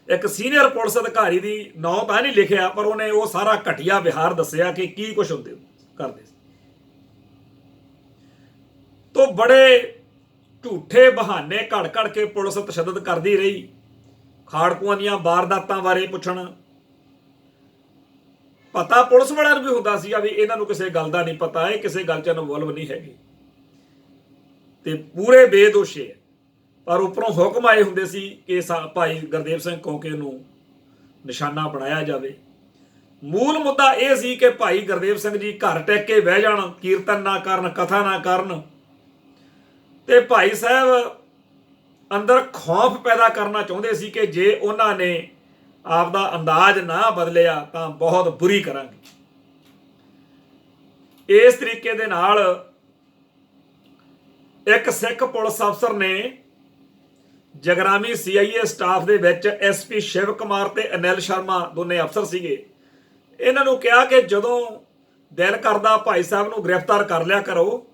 ਇੱਕ ਸੀਨੀਅਰ ਪੁਲਿਸ ਅਧਿਕਾਰੀ ਦੀ ਨਾਂ ਤਾਂ ਨਹੀਂ ਲਿਖਿਆ, ਪਰ ਉਹਨੇ ਉਹ ਸਾਰਾ ਘਟੀਆ ਵਿਹਾਰ ਦੱਸਿਆ ਕਿ ਕੀ ਕੁਝ ਹੁੰਦੇ ਕਰਦੇ ਸੀ। ਤੋਂ ਬੜੇ ਝੂਠੇ ਬਹਾਨੇ ਘੜ ਘੜ ਕੇ ਪੁਲਿਸ ਤਸ਼ੱਦਦ ਕਰਦੀ ਰਹੀ, ਖਾੜਕੂਆਂ ਦੀਆਂ ਵਾਰਦਾਤਾਂ ਬਾਰੇ ਪੁੱਛਣ। ਪਤਾ ਪੁਲਿਸ ਵਾਲਿਆਂ ਨੂੰ ਵੀ ਹੁੰਦਾ ਸੀ ਵੀ ਇਹਨਾਂ ਨੂੰ ਕਿਸੇ ਗੱਲ ਦਾ ਨਹੀਂ ਪਤਾ, ਇਹ ਕਿਸੇ ਗੱਲ 'ਚ ਇਨਵੋਲਵ ਨਹੀਂ ਹੈਗੇ ਤੇ ਪੂਰੇ ਬੇਦੋਸ਼ੇ, ਪਰ ਉੱਪਰੋਂ ਹੁਕਮ ਆਏ ਹੁੰਦੇ ਸੀ ਕਿ ਭਾਈ ਗੁਰਦੇਵ ਸਿੰਘ ਕੌਂਕੇ ਨੂੰ ਨਿਸ਼ਾਨਾ ਬਣਾਇਆ ਜਾਵੇ। ਮੂਲ ਮੁੱਦਾ ਇਹ ਸੀ ਕਿ ਭਾਈ ਗੁਰਦੇਵ ਸਿੰਘ ਜੀ ਘਰ ਟਿਕ ਕੇ ਬਹਿ ਜਾਣ, ਕੀਰਤਨ ਨਾ ਕਰਨ, ਕਥਾ ਨਾ ਕਰਨ, ਤੇ ਭਾਈ ਸਾਹਿਬ ਅੰਦਰ ਖੌਫ ਪੈਦਾ ਕਰਨਾ ਚਾਹੁੰਦੇ ਸੀ ਕਿ ਜੇ ਉਹਨਾਂ ਨੇ ਆਪਦਾ ਅੰਦਾਜ਼ ਨਾ ਬਦਲਿਆ ਤਾਂ ਬਹੁਤ ਬੁਰੀ ਕਰਾਂਗੇ। ਇਸ ਤਰੀਕੇ ਦੇ ਨਾਲ ਇੱਕ ਸਿੱਖ ਪੁਲਿਸ ਅਫਸਰ ਨੇ ਜਗਰਾਮੀ CIA ਸਟਾਫ ਦੇ ਵਿੱਚ SP ਸ਼ਿਵ ਕੁਮਾਰ ਤੇ ਅਨਿਲ ਸ਼ਰਮਾ ਦੋਨੇ ਅਫਸਰ ਸੀਗੇ, ਇਹਨਾਂ ਨੂੰ ਕਿਹਾ ਕਿ ਜਦੋਂ ਦਿਲ ਕਰਦਾ ਭਾਈ ਸਾਹਿਬ ਨੂੰ ਗ੍ਰਿਫਤਾਰ ਕਰ ਲਿਆ ਕਰੋ,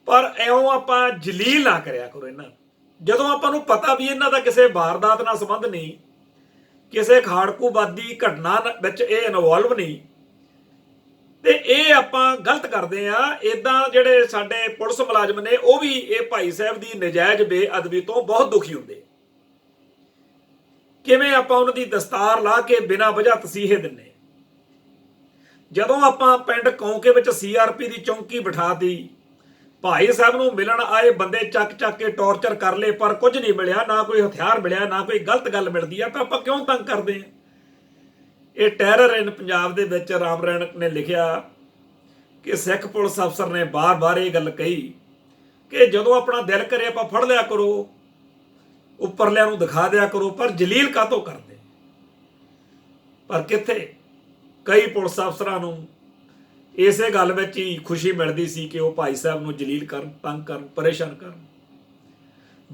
ਪਰ ਇਉਂ ਆਪਾਂ ਜਲੀਲ ਨਾ ਕਰਿਆ ਕਰੋ ਇਹਨਾਂ। ਜਦੋਂ ਆਪਾਂ ਨੂੰ ਪਤਾ ਵੀ ਇਹਨਾਂ ਦਾ ਕਿਸੇ ਵਾਰਦਾਤ ਨਾਲ ਸੰਬੰਧ ਨਹੀਂ, ਕਿਸੇ ਖਾੜਕੂਵਾਦੀ ਘਟਨਾ ਵਿੱਚ ਇਹ ਇਨਵੋਲਵ ਨਹੀਂ, ਤੇ ਇਹ ਆਪਾਂ ਗਲਤ ਕਰਦੇ ਆ। ਇਦਾਂ ਜਿਹੜੇ ਸਾਡੇ ਪੁਲਿਸ ਮੁਲਾਜ਼ਮ ਨੇ ਉਹ ਵੀ ਇਹ ਭਾਈ ਸਾਹਿਬ ਦੀ ਨਜਾਇਜ਼ ਬੇਅਦਬੀ ਤੋਂ ਬਹੁਤ ਦੁਖੀ ਹੁੰਦੇ। ਕਿਵੇਂ ਆਪਾਂ ਉਹਨਾਂ ਦੀ ਦਸਤਾਰ ਲਾ ਕੇ ਬਿਨਾਂ ਵਜ੍ਹਾ ਤਸੀਹੇ ਦਿੰਨੇ। ਜਦੋਂ ਆਪਾਂ ਪਿੰਡ ਕੌਂਕੇ ਵਿੱਚ CRP ਦੀ ਚੌਂਕੀ ਬਿਠਾਤੀ, ਭਾਈ ਸਾਹਿਬ ਨੂੰ ਮਿਲਣ ਆਏ ਬੰਦੇ ਚੱਕ ਕੇ ਟੌਰਚਰ ਕਰ ਲਏ, ਪਰ ਕੁਝ ਨਹੀਂ ਮਿਲਿਆ, ਨਾ ਕੋਈ ਹਥਿਆਰ ਮਿਲਿਆ, ਨਾ ਕੋਈ ਗਲਤ ਗੱਲ ਮਿਲਦੀ ਆ, ਤਾਂ ਆਪਾਂ ਕਿਉਂ ਤੰਗ ਕਰਦੇ ਆ। ਇਹ ਟੈਰਰ ਇਨ ਪੰਜਾਬ ਦੇ ਵਿੱਚ ਰਾਮ ਨਾਰਾਇਣ ਨੇ ਲਿਖਿਆ ਕਿ ਸਿੱਖ ਪੁਲਿਸ ਅਫਸਰ ਨੇ ਬਾਰ-ਬਾਰ ਇਹ ਗੱਲ ਕਹੀ ਕਿ ਜਦੋਂ ਆਪਣਾ ਦਿਲ ਕਰੇ ਆਪਾਂ ਫੜ ਲਿਆ ਕਰੋ, ਉੱਪਰਲਿਆਂ ਨੂੰ ਦਿਖਾ ਦਿਆ ਕਰੋ, ਪਰ ਜਲੀਲ ਕਾਹਤੋਂ ਕਰਦੇ। ਪਰ ਕਿੱਥੇ, ਕਈ ਪੁਲਿਸ ਅਫਸਰਾਂ ਨੂੰ ਇਸੇ ਗੱਲ ਵਿੱਚ ਹੀ ਖੁਸ਼ੀ ਮਿਲਦੀ ਸੀ ਕਿ ਉਹ ਭਾਈ ਸਾਹਿਬ ਨੂੰ ਜਲੀਲ ਕਰਨ, ਤੰਗ ਕਰਨ, ਪਰੇਸ਼ਾਨ ਕਰਨ।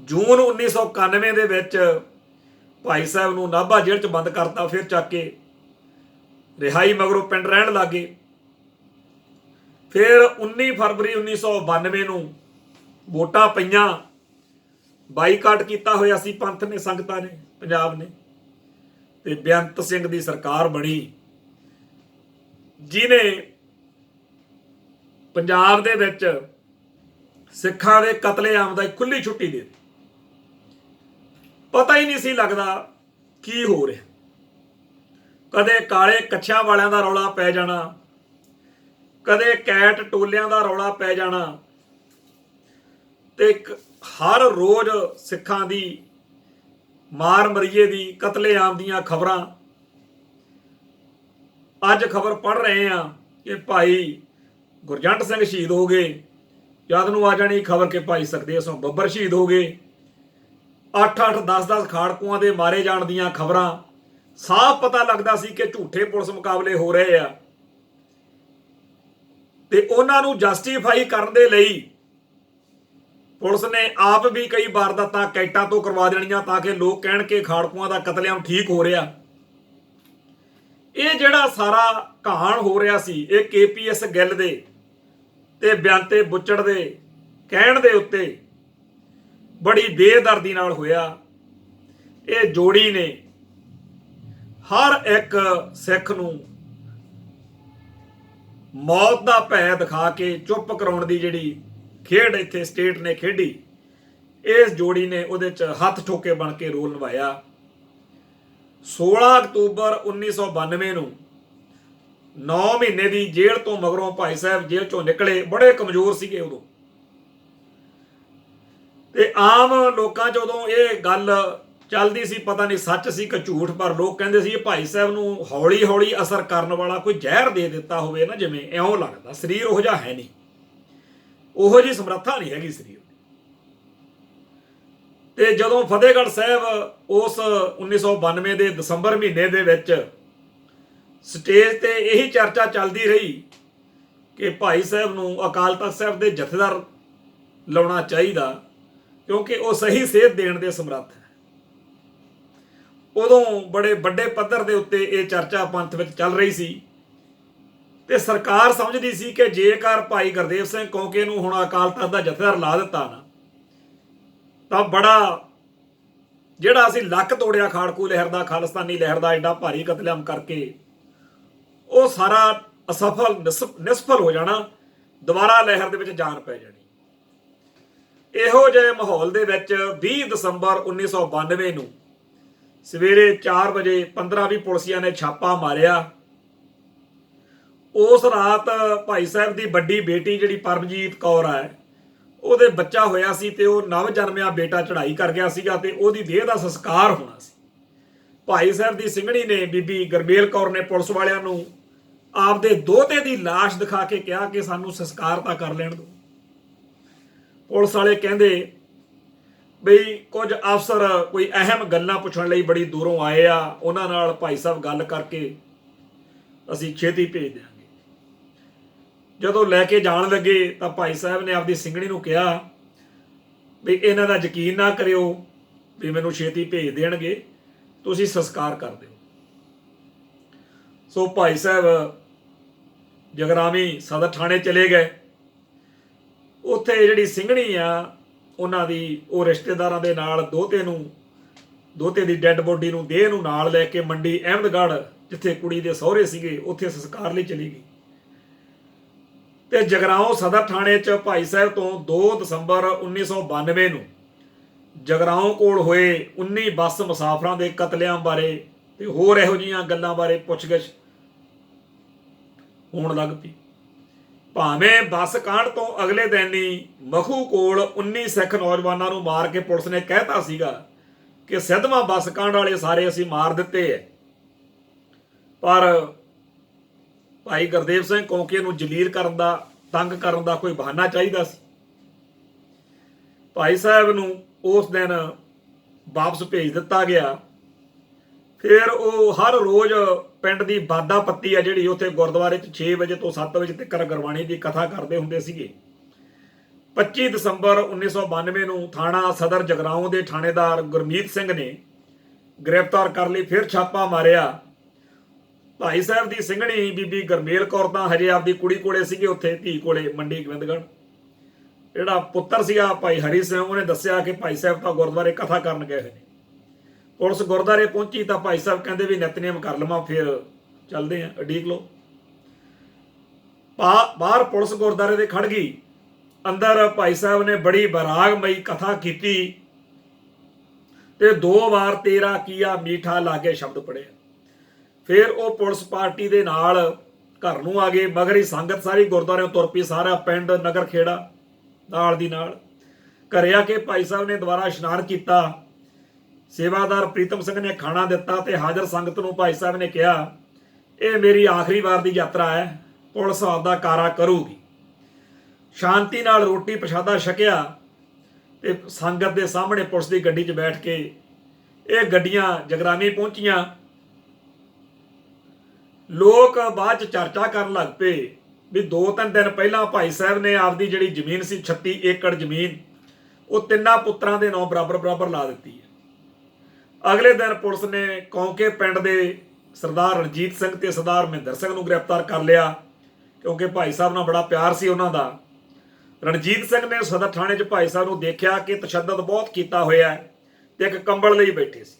ਜੂਨ 1991 ਦੇ ਵਿੱਚ ਭਾਈ ਸਾਹਿਬ ਨੂੰ ਨਾਭਾ ਜੇਲ੍ਹ 'ਚ ਬੰਦ ਕਰਤਾ, ਫਿਰ ਚੱਕ ਕੇ ਰਿਹਾਈ ਮਗਰੋਂ ਪਿੰਡ ਰਹਿਣ ਲੱਗੇ। ਫਿਰ 19 ਫਰਵਰੀ 1992 ਨੂੰ ਵੋਟਾਂ ਪਈਆਂ, ਬਾਈਕਾਟ ਕੀਤਾ ਹੋਇਆ ਸੀ ਪੰਥ ਨੇ, ਸੰਗਤਾਂ ਨੇ, ਪੰਜਾਬ ਨੇ, ਤੇ ਬੇਅੰਤ ਸਿੰਘ ਦੀ ਸਰਕਾਰ ਬਣੀ, ਜਿਹਨੇ ਪੰਜਾਬ ਦੇ ਵਿੱਚ ਸਿੱਖਾਂ ਦੇ ਕਤਲੇਆਮ ਦਾ ਖੁੱਲੀ ਛੁੱਟੀ ਦੇ ਦਿੱਤੀ। ਪਤਾ ਹੀ ਨਹੀਂ ਸੀ ਲੱਗਦਾ ਕੀ ਹੋ ਰਿਹਾ। ਕਦੇ ਕਾਲੇ ਕੱਛਾਂ ਵਾਲਿਆਂ ਦਾ ਰੌਲਾ ਪੈ ਜਾਣਾ, ਕਦੇ ਕੈਟ ਟੋਲਿਆਂ ਦਾ ਰੌਲਾ ਪੈ ਜਾਣਾ, ਤੇ ਹਰ ਰੋਜ਼ ਸਿੱਖਾਂ ਦੀ ਮਾਰ ਮਰੀਏ ਦੀ, ਕਤਲੇਆਮ ਦੀਆਂ ਖਬਰਾਂ। ਅੱਜ ਖਬਰ ਪੜ੍ਹ ਰਹੇ ਆ ਕਿ ਭਾਈ ਗੁਰਜੰਟ ਸਿੰਘ ਸ਼ਹੀਦ ਹੋ ਗਏ, ਜਦ ਨੂੰ ਆ ਜਾਣੀ ਖਬਰ ਕਿ ਭਾਈ ਸੁਖਦੇਵ ਸਿੰਘ ਬੱਬਰ ਸ਼ਹੀਦ ਹੋ ਗਏ। 8-8 10-10 ਖਾੜਕੂਆਂ ਦੇ ਮਾਰੇ ਜਾਣ ਦੀਆਂ ਖਬਰਾਂ। ਸਾਫ਼ ਪਤਾ ਲੱਗਦਾ ਸੀ ਕਿ ਝੂਠੇ ਪੁਲਿਸ ਮੁਕਾਬਲੇ ਹੋ ਰਹੇ ਆ, ਤੇ ਉਹਨਾਂ ਨੂੰ ਜਸਟੀਫਾਈ ਕਰਨ ਦੇ ਲਈ ਪੁਲਿਸ ਨੇ ਆਪ ਵੀ ਕਈ ਵਾਰਦਾਤਾਂ ਕੈਟਾਂ ਤੋਂ ਕਰਵਾ ਦੇਣੀਆਂ ਤਾਂ ਕਿ ਲੋਕ ਕਹਿਣ ਕਿ ਖਾੜਕੂਆਂ ਦਾ ਕਤਲੇਆਮ ਠੀਕ ਹੋ ਰਿਹਾ। ਇਹ ਜਿਹੜਾ ਸਾਰਾ ਕਹਾਣ ਹੋ ਰਿਹਾ ਸੀ, ਇਹ KPS ਗਿੱਲ ਦੇ ਤੇ ਬਿਆੰਤੇ ਬੁੱਚੜ ਦੇ ਕਹਿਣ ਦੇ ਉੱਤੇ ਬੜੀ ਬੇਦਰਦੀ ਨਾਲ ਹੋਇਆ। ਇਹ ਜੋੜੀ ਨੇ ਹਰ ਇੱਕ ਸਿੱਖ ਨੂੰ ਮੌਤ ਦਾ ਭੈ ਦਿਖਾ ਕੇ ਚੁੱਪ ਕਰਾਉਣ ਦੀ ਜਿਹੜੀ ਖੇਡ ਇੱਥੇ ਸਟੇਟ ਨੇ ਖੇਡੀ, ਇਸ ਜੋੜੀ ਨੇ ਉਹਦੇ 'ਚ ਹੱਥ ਠੋਕੇ ਬਣ ਕੇ ਰੋਲ ਨਿਭਾਇਆ। 16 ਅਕਤੂਬਰ 1992 ਨੂੰ 9 ਮਹੀਨੇ ਦੀ ਜੇਲ੍ਹ ਤੋਂ ਮਗਰੋਂ ਭਾਈ ਸਾਹਿਬ ਜੇਲ੍ਹ ਚੋਂ ਨਿਕਲੇ। ਬੜੇ ਕਮਜ਼ੋਰ ਸੀਗੇ ਉਦੋਂ, ਤੇ ਆਮ ਲੋਕਾਂ 'ਚ ਉਦੋਂ ਇਹ ਗੱਲ ਚੱਲਦੀ ਸੀ, ਪਤਾ ਨਹੀਂ ਸੱਚ ਸੀ ਕਿ ਝੂਠ, ਪਰ ਲੋਕ ਕਹਿੰਦੇ ਸੀ ਇਹ ਭਾਈ ਸਾਹਿਬ ਨੂੰ ਹੌਲੀ ਹੌਲੀ ਅਸਰ ਕਰਨ ਵਾਲਾ ਕੋਈ ਜ਼ਹਿਰ ਦੇ ਦਿੱਤਾ ਹੋਵੇ ਨਾ, ਜਿਵੇਂ ਇਉਂ ਲੱਗਦਾ। ਸਰੀਰ ਉਹੋ ਜਿਹਾ ਹੈ ਨਹੀਂ, ਉਹੋ ਜਿਹੀ ਸਮਰੱਥਾ ਨਹੀਂ ਹੈਗੀ ਸਰੀਰ। ਤੇ ਜਦੋਂ ਫਤਿਹਗੜ੍ਹ ਸਾਹਿਬ ਉਸ 1992 ਦੇ ਦਸੰਬਰ ਮਹੀਨੇ ਦੇ ਵਿੱਚ ਸਟੇਜ ਤੇ ਇਹੀ ਚਰਚਾ ਚੱਲਦੀ ਰਹੀ ਕਿ ਭਾਈ ਸਾਹਿਬ ਨੂੰ ਅਕਾਲ ਤਖਤ ਸਾਹਿਬ ਦੇ ਜਥੇਦਾਰ ਲਾਉਣਾ ਚਾਹੀਦਾ, ਕਿਉਂਕਿ ਉਹ ਸਹੀ ਸੇਧ ਦੇਣ ਦੇ ਸਮਰੱਥ ਹੈ। ਉਦੋਂ ਬੜੇ ਵੱਡੇ ਪੱਧਰ ਦੇ ਉੱਤੇ ਇਹ ਚਰਚਾ ਪੰਥ ਵਿੱਚ ਚੱਲ ਰਹੀ ਸੀ ਤੇ ਸਰਕਾਰ ਸਮਝਦੀ ਸੀ ਕਿ ਜੇਕਰ ਭਾਈ ਗੁਰਦੇਵ ਸਿੰਘ ਕੌਂਕੇ ਨੂੰ ਹੁਣ ਅਕਾਲ ਤਖਤ ਦਾ ਜਥੇਦਾਰ ਲਾ ਦਿੱਤਾ ਨਾ, ਤਾਂ ਬੜਾ ਜਿਹੜਾ ਅਸੀਂ ਲੱਕ ਤੋੜਿਆ ਖਾੜਕੂ ਲਹਿਰ ਦਾ, ਖਾਲਿਸਤਾਨੀ ਲਹਿਰ ਦਾ ਐਡਾ ਭਾਰੀ ਕਤਲੇਆਮ ਕਰਕੇ, ਉਹ ਸਾਰਾ ਅਸਫਲ ਨਿਸਫਲ ਹੋ ਜਾਣਾ, ਦੁਬਾਰਾ ਲਹਿਰ ਦੇ ਵਿੱਚ ਜਾਨ ਪੈ ਜਾਣੀ। ਇਹੋ ਜਿਹੇ ਮਾਹੌਲ ਦੇ ਵਿੱਚ 20 ਦਸੰਬਰ 1992 ਨੂੰ ਸਵੇਰੇ 4 ਵਜੇ 15-20 ਪੁਲਿਸੀਆਂ ਨੇ ਛਾਪਾ ਮਾਰਿਆ। ਉਸ ਰਾਤ ਭਾਈ ਸਾਹਿਬ ਦੀ ਵੱਡੀ ਬੇਟੀ ਜਿਹੜੀ ਪਰਮਜੀਤ ਕੌਰ ਹੈ, ਉਹਦੇ ਬੱਚਾ ਹੋਇਆ ਸੀ ਤੇ ਉਹ ਨਵ ਜਨਮਿਆ ਬੇਟਾ ਚੜ੍ਹਾਈ ਕਰ ਗਿਆ ਸੀਗਾ ਤੇ ਉਹਦੀ ਦੇਹ ਦਾ ਸੰਸਕਾਰ ਹੋਣਾ ਸੀ। ਭਾਈ ਸਾਹਿਬ ਦੀ ਸਿੰਘਣੀ ਨੇ, ਬੀਬੀ ਗੁਰਮੇਲ ਕੌਰ ਨੇ, ਪੁਲਿਸ ਵਾਲਿਆਂ ਨੂੰ ਆਪਦੇ ਦੋਹਤੇ ਦੀ ਲਾਸ਼ ਦਿਖਾ ਕੇ ਕਿਹਾ ਕਿ ਸਾਨੂੰ ਸੰਸਕਾਰ ਤਾਂ ਕਰ ਲੈਣ ਦਿਓ। ਪੁਲਿਸ ਵਾਲੇ ਕਹਿੰਦੇ ਬਈ ਕੁਝ ਅਫਸਰ ਕੋਈ ਅਹਿਮ ਗੱਲਾਂ ਪੁੱਛਣ ਲਈ ਬੜੀ ਦੂਰੋਂ ਆਏ ਆ, ਉਹਨਾਂ ਨਾਲ ਭਾਈ ਸਾਹਿਬ ਗੱਲ ਕਰਕੇ ਅਸੀਂ ਛੇਤੀ ਭੇਜ ਦਿਆਂਗੇ। ਜਦੋਂ ਲੈ ਕੇ ਜਾਣ ਲੱਗੇ ਤਾਂ ਭਾਈ ਸਾਹਿਬ ਨੇ ਆਪਦੀ ਸਿੰਘਣੀ ਨੂੰ ਕਿਹਾ ਵੀ ਇਹਨਾਂ ਦਾ ਯਕੀਨ ਨਾ ਕਰਿਓ ਵੀ ਮੈਨੂੰ ਛੇਤੀ ਭੇਜ ਦੇਣਗੇ, ਤੁਸੀਂ ਸੰਸਕਾਰ ਕਰ ਦਿਓ। ਸੋ ਭਾਈ ਸਾਹਿਬ ਜਗਰਾਵੀਂ ਸਦਰ ਥਾਣੇ ਚਲੇ ਗਏ। ਉੱਥੇ ਜਿਹੜੀ ਸਿੰਘਣੀ ਆ ਉਹਨਾਂ ਦੀ, ਉਹ ਰਿਸ਼ਤੇਦਾਰਾਂ ਦੇ ਨਾਲ ਦੋਹਤੇ ਦੀ ਡੈੱਡ ਬੋਡੀ ਨੂੰ, ਦੇਹ ਨੂੰ ਨਾਲ ਲੈ ਕੇ ਮੰਡੀ ਅਹਿਮਦਗੜ੍ਹ, ਜਿੱਥੇ ਕੁੜੀ ਦੇ ਸਹੁਰੇ ਸੀਗੇ, ਉੱਥੇ ਸੰਸਕਾਰ ਲਈ ਚਲੀ ਗਈ। ਤੇ ਜਗਰਾਓਂ ਸਦਰ ਥਾਣੇ 'ਚ ਭਾਈ ਸਾਹਿਬ ਤੋਂ 2 ਦਸੰਬਰ 1992 ਨੂੰ ਜਗਰਾਓਂ ਕੋਲ ਹੋਏ 19 ਬੱਸ ਮੁਸਾਫਰਾਂ ਦੇ ਕਤਲੇਆਮ ਬਾਰੇ ਤੇ ਹੋਰ ਇਹੋ ਜਿਹੀਆਂ ਗੱਲਾਂ ਬਾਰੇ ਪੁੱਛਗਿੱਛ ਹੋਣ ਲੱਗ ਪਈ। ਭਾਵੇਂ ਬੱਸ ਕਾਂਡ ਤੋਂ ਅਗਲੇ ਦਿਨ ਹੀ ਮਖੂ ਕੋਲ 19 ਸਿੱਖ ਨੌਜਵਾਨਾਂ ਨੂੰ ਮਾਰ ਕੇ ਪੁਲਿਸ ਨੇ ਕਹਿਤਾ ਸੀਗਾ ਕਿ ਸਿੱਧਵਾਂ ਬੱਸ ਕਾਂਡ ਵਾਲੇ ਸਾਰੇ ਅਸੀਂ ਮਾਰ ਦਿੱਤੇ ਹੈ, ਪਰ ਭਾਈ ਗੁਰਦੇਵ ਸਿੰਘ ਕੌਂਕੇ ਨੂੰ ਜਲੀਲ ਕਰਨ ਦਾ, ਤੰਗ ਕਰਨ ਦਾ ਕੋਈ ਬਹਾਨਾ ਚਾਹੀਦਾ ਸੀ। ਭਾਈ ਸਾਹਿਬ ਨੂੰ ਉਸ ਦਿਨ ਵਾਪਸ ਭੇਜ ਦਿੱਤਾ ਗਿਆ। ਫਿਰ ਉਹ ਹਰ ਰੋਜ਼ ਪਿੰਡ ਦੀ ਬਾਦਾ ਪੱਤੀ ਆ ਜਿਹੜੀ, ਉੱਥੇ ਗੁਰਦੁਆਰੇ 'ਚ 6 ਵਜੇ ਤੋਂ 7 ਵਜੇ ਤੱਕ ਗੁਰਬਾਣੀ ਦੀ ਕਥਾ ਕਰਦੇ ਹੁੰਦੇ ਸੀਗੇ। 25 ਦਸੰਬਰ 1992 ਨੂੰ ਥਾਣਾ ਸਦਰ ਜਗਰਾਓਂ ਦੇ ਥਾਣੇਦਾਰ ਗੁਰਮੀਤ ਸਿੰਘ ਨੇ ਗ੍ਰਿਫਤਾਰ ਕਰ ਲਈ। ਫਿਰ ਛਾਪਾ ਮਾਰਿਆ। ਭਾਈ ਸਾਹਿਬ ਦੀ ਸਿੰਘਣੀ ਬੀਬੀ ਗੁਰਮੇਲ ਕੌਰ ਤਾਂ ਹਜੇ ਆਪਦੀ ਕੁੜੀ ਕੋਲੇ ਸੀਗੇ, ਉੱਥੇ ਧੀ ਕੋਲੇ ਮੰਡੀ ਗੋਬਿੰਦਗੜ੍ਹ। ਜਿਹੜਾ ਪੁੱਤਰ ਸੀਗਾ ਭਾਈ ਹਰੀ ਸਿੰਘ, ਉਹਨੇ ਦੱਸਿਆ ਕਿ ਭਾਈ ਸਾਹਿਬ ਤਾਂ ਗੁਰਦੁਆਰੇ ਕਥਾ ਕਰਨ ਗਏ ਹੋਏ ਨੇ। ਪੁਲਿਸ ਗੁਰਦੁਆਰੇ ਪਹੁੰਚੀ ਤਾਂ ਭਾਈ ਸਾਹਿਬ ਕਹਿੰਦੇ ਵੀ ਨਿਤਨੇਮ ਕਰ ਲਵਾਂ, ਫਿਰ ਚੱਲਦੇ ਆ, ਉਡੀਕ ਲਓ। ਬਾਹਰ ਪੁਲਿਸ ਗੁਰਦੁਆਰੇ ਦੇ ਖੜ ਗਈ। ਅੰਦਰ ਭਾਈ ਸਾਹਿਬ ਨੇ ਬੜੀ ਬਰਾਗਮਈ ਕਥਾ ਕੀਤੀ ਤੇ 2 ਵਾਰ ਤੇਰਾ ਕੀਆ ਮੀਠਾ ਲਾਗੇ ਸ਼ਬਦ ਪੜ੍ਹੇ। ਫਿਰ ਉਹ ਪੁਲਿਸ ਪਾਰਟੀ ਦੇ ਨਾਲ ਘਰ ਨੂੰ ਆ ਗਏ। ਮਗਰ ਹੀ ਸੰਗਤ ਸਾਰੀ ਗੁਰਦੁਆਰਿਓਂ ਤੁਰ ਪਈ, ਸਾਰਾ ਪਿੰਡ ਨਗਰ ਖੇੜਾ ਨਾਲ ਦੀ ਨਾਲ। ਘਰੇ ਆ ਕੇ ਭਾਈ ਸਾਹਿਬ ਨੇ ਦੁਬਾਰਾ ਇਸ਼ਨਾਨ ਕੀਤਾ। ਸੇਵਾਦਾਰ ਪ੍ਰੀਤਮ ਸਿੰਘ ਨੇ ਖਾਣਾ ਦਿੱਤਾ ਤੇ ਹਾਜ਼ਰ ਸੰਗਤ ਨੂੰ ਭਾਈ ਸਾਹਿਬ ਨੇ ਕਿਹਾ, ਇਹ ਮੇਰੀ ਆਖਰੀ ਵਾਰ ਦੀ ਯਾਤਰਾ ਹੈ, ਪੁਲਿਸ ਆਪਦਾ ਕਾਰਾ ਕਰੂਗੀ। ਸ਼ਾਂਤੀ ਨਾਲ ਰੋਟੀ ਪ੍ਰਸ਼ਾਦਾ ਛਕਿਆ ਤੇ ਸੰਗਤ ਦੇ ਸਾਹਮਣੇ ਪੁਲਿਸ ਦੀ ਗੱਡੀ 'ਚ ਬੈਠ ਕੇ ਇਹ ਗੱਡੀਆਂ ਜਗਰਾਵੀਂ ਪਹੁੰਚੀਆਂ। ਲੋਕ ਬਾਅਦ 'ਚ ਚਰਚਾ ਕਰਨ ਲੱਗ ਪਏ ਵੀ 2-3 ਦਿਨ ਪਹਿਲਾਂ ਭਾਈ ਸਾਹਿਬ ਨੇ ਆਪਦੀ ਜਿਹੜੀ ਜ਼ਮੀਨ ਸੀ 36 ਏਕੜ ਜ਼ਮੀਨ, ਉਹ 3 ਪੁੱਤਰਾਂ ਦੇ ਨਾਂ ਬਰਾਬਰ ਲਾ ਦਿੱਤੀ ਹੈ। ਅਗਲੇ ਦਿਨ ਪੁਲਿਸ ਨੇ ਕੌਂਕੇ ਪਿੰਡ ਦੇ ਸਰਦਾਰ ਰਣਜੀਤ ਸਿੰਘ ਤੇ ਸਰਦਾਰ ਮਹਿੰਦਰ ਸਿੰਘ ਨੂੰ ਗ੍ਰਿਫਤਾਰ ਕਰ ਲਿਆ, ਕਿਉਂਕਿ ਭਾਈ ਸਾਹਿਬ ਨਾਲ ਬੜਾ ਪਿਆਰ ਸੀ ਉਹਨਾਂ ਦਾ। ਰਣਜੀਤ ਸਿੰਘ ਨੇ ਸਦਰ ਥਾਣੇ 'ਚ ਭਾਈ ਸਾਹਿਬ ਨੂੰ ਦੇਖਿਆ ਕਿ ਤਸ਼ੱਦਦ ਬਹੁਤ ਕੀਤਾ ਹੋਇਆ ਤੇ ਇੱਕ ਕੰਬਲ ਲਈ ਬੈਠੇ ਸੀ।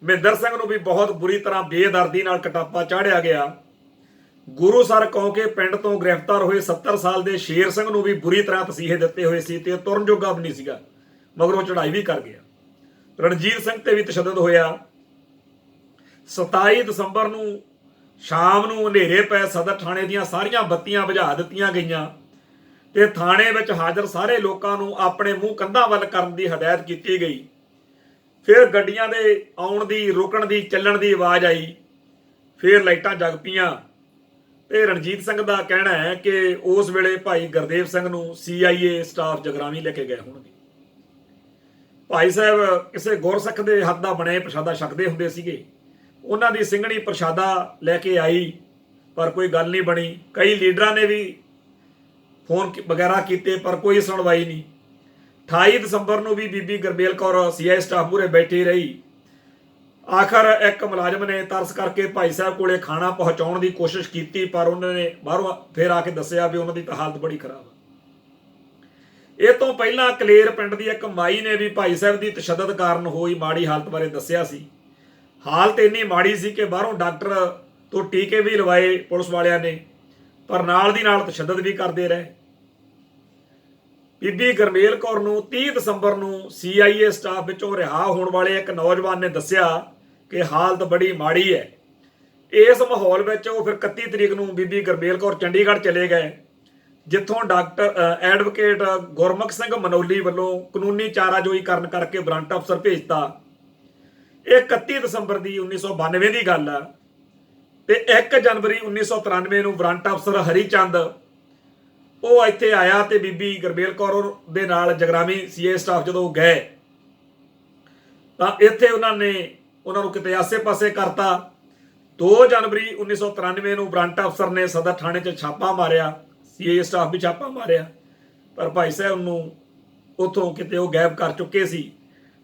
ਮਹਿੰਦਰ ਸਿੰਘ ਨੂੰ ਵੀ ਬਹੁਤ ਬੁਰੀ ਤਰ੍ਹਾਂ ਬੇਦਰਦੀ ਨਾਲ ਕਟਾਪਾ ਚਾੜਿਆ ਗਿਆ। ਗੁਰੂਸਰ ਕੌਂਕੇ ਪਿੰਡ ਤੋਂ ਗ੍ਰਿਫਤਾਰ ਹੋਏ 70 ਸਾਲ ਦੇ ਸ਼ੇਰ ਸਿੰਘ ਨੂੰ ਵੀ ਬੁਰੀ ਤਰ੍ਹਾਂ ਤਸੀਹੇ ਦਿੱਤੇ ਹੋਏ ਸੀ ਤੇ ਤੁਰਨ ਜੋਗਾ ਵੀ ਨਹੀਂ ਸੀਗਾ, ਮਗਰੋਂ ਚੜ੍ਹਾਈ ਵੀ ਕਰ ਗਿਆ। ਰਣਜੀਤ ਸਿੰਘ ਤੇ ਵੀ ਤਸ਼ੱਦਦ ਹੋਇਆ। 27 ਦਸੰਬਰ ਨੂੰ ਸ਼ਾਮ ਨੂੰ ਹਨੇਰੇ ਪੈ ਸਦਰ ਥਾਣੇ ਦੀਆਂ ਸਾਰੀਆਂ ਬੱਤੀਆਂ ਬੁਝਾ ਦਿੱਤੀਆਂ ਗਈਆਂ ਤੇ ਥਾਣੇ ਵਿੱਚ ਹਾਜ਼ਰ ਸਾਰੇ ਲੋਕਾਂ ਨੂੰ ਆਪਣੇ ਮੂੰਹ ਕੰਧਾਂ ਵੱਲ ਕਰਨ ਦੀ ਹਦਾਇਤ ਕੀਤੀ ਗਈ। ਫਿਰ ਗੱਡੀਆਂ ਦੇ ਆਉਣ ਦੀ, ਰੁਕਣ ਦੀ, ਚੱਲਣ ਦੀ ਆਵਾਜ਼ ਆਈ। ਫਿਰ ਲਾਈਟਾਂ ਜਗ ਪਈਆਂ ਤੇ ਰਣਜੀਤ ਸਿੰਘ ਦਾ ਕਹਿਣਾ ਹੈ ਕਿ ਉਸ ਵੇਲੇ ਭਾਈ ਗੁਰਦੇਵ ਸਿੰਘ ਨੂੰ CIA ਸਟਾਫ ਜਗਰਾਵੀਂ ਲੈ ਕੇ ਗਏ ਹੋਣਗੇ। ਭਾਈ ਸਾਹਿਬ ਕਿਸੇ ਗੁਰਸਿੱਖ ਦੇ ਹੱਥ ਦਾ ਬਣੇ ਪ੍ਰਸ਼ਾਦਾ ਛਕਦੇ ਹੁੰਦੇ ਸੀਗੇ। ਉਹਨਾਂ ਦੀ ਸਿੰਘਣੀ ਪ੍ਰਸ਼ਾਦਾ ਲੈ ਕੇ ਆਈ, ਪਰ ਕੋਈ ਗੱਲ ਨਹੀਂ ਬਣੀ। ਕਈ ਲੀਡਰਾਂ ਨੇ ਵੀ ਫੋਨ ਵਗੈਰਾ ਕੀਤੇ, ਪਰ ਕੋਈ ਸੁਣਵਾਈ ਨਹੀਂ। 28 ਦਸੰਬਰ ਨੂੰ ਵੀ ਬੀਬੀ ਗੁਰਮੇਲ ਕੌਰ ਸੀਆਈ ਸਟਾਫ ਮੂਹਰੇ ਬੈਠੀ ਰਹੀ। ਆਖਰ ਇੱਕ ਮੁਲਾਜ਼ਮ ਨੇ ਤਰਸ ਕਰਕੇ ਭਾਈ ਸਾਹਿਬ ਕੋਲੇ ਖਾਣਾ ਪਹੁੰਚਾਉਣ ਦੀ ਕੋਸ਼ਿਸ਼ ਕੀਤੀ, ਪਰ ਉਹਨਾਂ ਨੇ ਬਾਹਰੋਂ ਫਿਰ ਆ ਕੇ ਦੱਸਿਆ ਵੀ ਉਹਨਾਂ ਦੀ ਤਾਂ ਹਾਲਤ ਬੜੀ ਖਰਾਬ ਹੈ। ਇਹ ਤੋਂ ਪਹਿਲਾਂ ਕਲੇਰ ਪਿੰਡ ਦੀ ਇੱਕ ਮਾਈ ਨੇ ਵੀ ਭਾਈ ਸਾਹਿਬ ਦੀ ਤਸ਼ੱਦਦ ਕਾਰਨ ਹੋਈ ਮਾੜੀ ਹਾਲਤ ਬਾਰੇ ਦੱਸਿਆ ਸੀ। ਹਾਲਤ ਇੰਨੀ ਮਾੜੀ ਸੀ ਕਿ ਬਾਹਰੋਂ ਡਾਕਟਰ ਤੋਂ ਟੀਕੇ ਵੀ ਲਵਾਏ ਪੁਲਿਸ ਵਾਲਿਆਂ ਨੇ, ਪਰ ਨਾਲ ਦੀ ਨਾਲ ਤਸ਼ੱਦਦ ਵੀ ਕਰਦੇ ਰਹੇ। ਬੀਬੀ ਗੁਰਮੇਲ ਕੌਰ ਨੂੰ 30 ਦਸੰਬਰ ਨੂੰ CIA ਸਟਾਫ ਵਿੱਚੋਂ ਰਿਹਾ ਹੋਣ ਵਾਲੇ ਇੱਕ ਨੌਜਵਾਨ ਨੇ ਦੱਸਿਆ ਕਿ ਹਾਲਤ ਬੜੀ ਮਾੜੀ ਹੈ। ਇਸ ਮਾਹੌਲ ਵਿੱਚ ਉਹ ਫਿਰ 31 ਤਰੀਕ ਨੂੰ ਬੀਬੀ ਗੁਰਮੇਲ ਕੌਰ ਚੰਡੀਗੜ੍ਹ ਚਲੇ ਗਏ, ਜਿੱਥੋਂ ਡਾਕਟਰ ਐਡਵੋਕੇਟ ਗੁਰਮੁਖ ਸਿੰਘ ਮਨੋਲੀ ਵੱਲੋਂ ਕਾਨੂੰਨੀ ਚਾਰਾਜੋਈ ਕਰਨ ਕਰਕੇ ਵਾਰੰਟ ਅਫਸਰ ਭੇਜਤਾ। ਇਹ 31 ਦਸੰਬਰ ਦੀ 1992 ਦੀ ਗੱਲ ਆ, ਤੇ 1 ਜਨਵਰੀ 1993 ਨੂੰ ਵਾਰੰਟ ਅਫਸਰ ਹਰੀਚੰਦ ਉਹ ਇੱਥੇ ਆਇਆ ਤੇ ਬੀਬੀ ਗੁਰਮੇਲ ਕੌਰ ਦੇ ਨਾਲ ਜਗਰਾਮੀ CIA ਸਟਾਫ ਜਦੋਂ ਗਏ ਤਾਂ ਇੱਥੇ ਉਹਨਾਂ ਨੂੰ ਕਿਤੇ ਆਸੇ-ਪਾਸੇ ਕਰਤਾ। 2 ਜਨਵਰੀ 1993 ਨੂੰ ਵਾਰੰਟ ਅਫਸਰ ਨੇ ਸਦਰ ਥਾਣੇ 'ਚ ਛਾਪਾ ਮਾਰਿਆ, CIA ਸਟਾਫ ਵੀ ਛਾਪਾ ਮਾਰਿਆ, ਪਰ ਭਾਈ ਸਾਹਿਬ ਨੂੰ ਉੱਥੋਂ ਕਿਤੇ ਉਹ ਗਾਇਬ ਕਰ ਚੁੱਕੇ ਸੀ।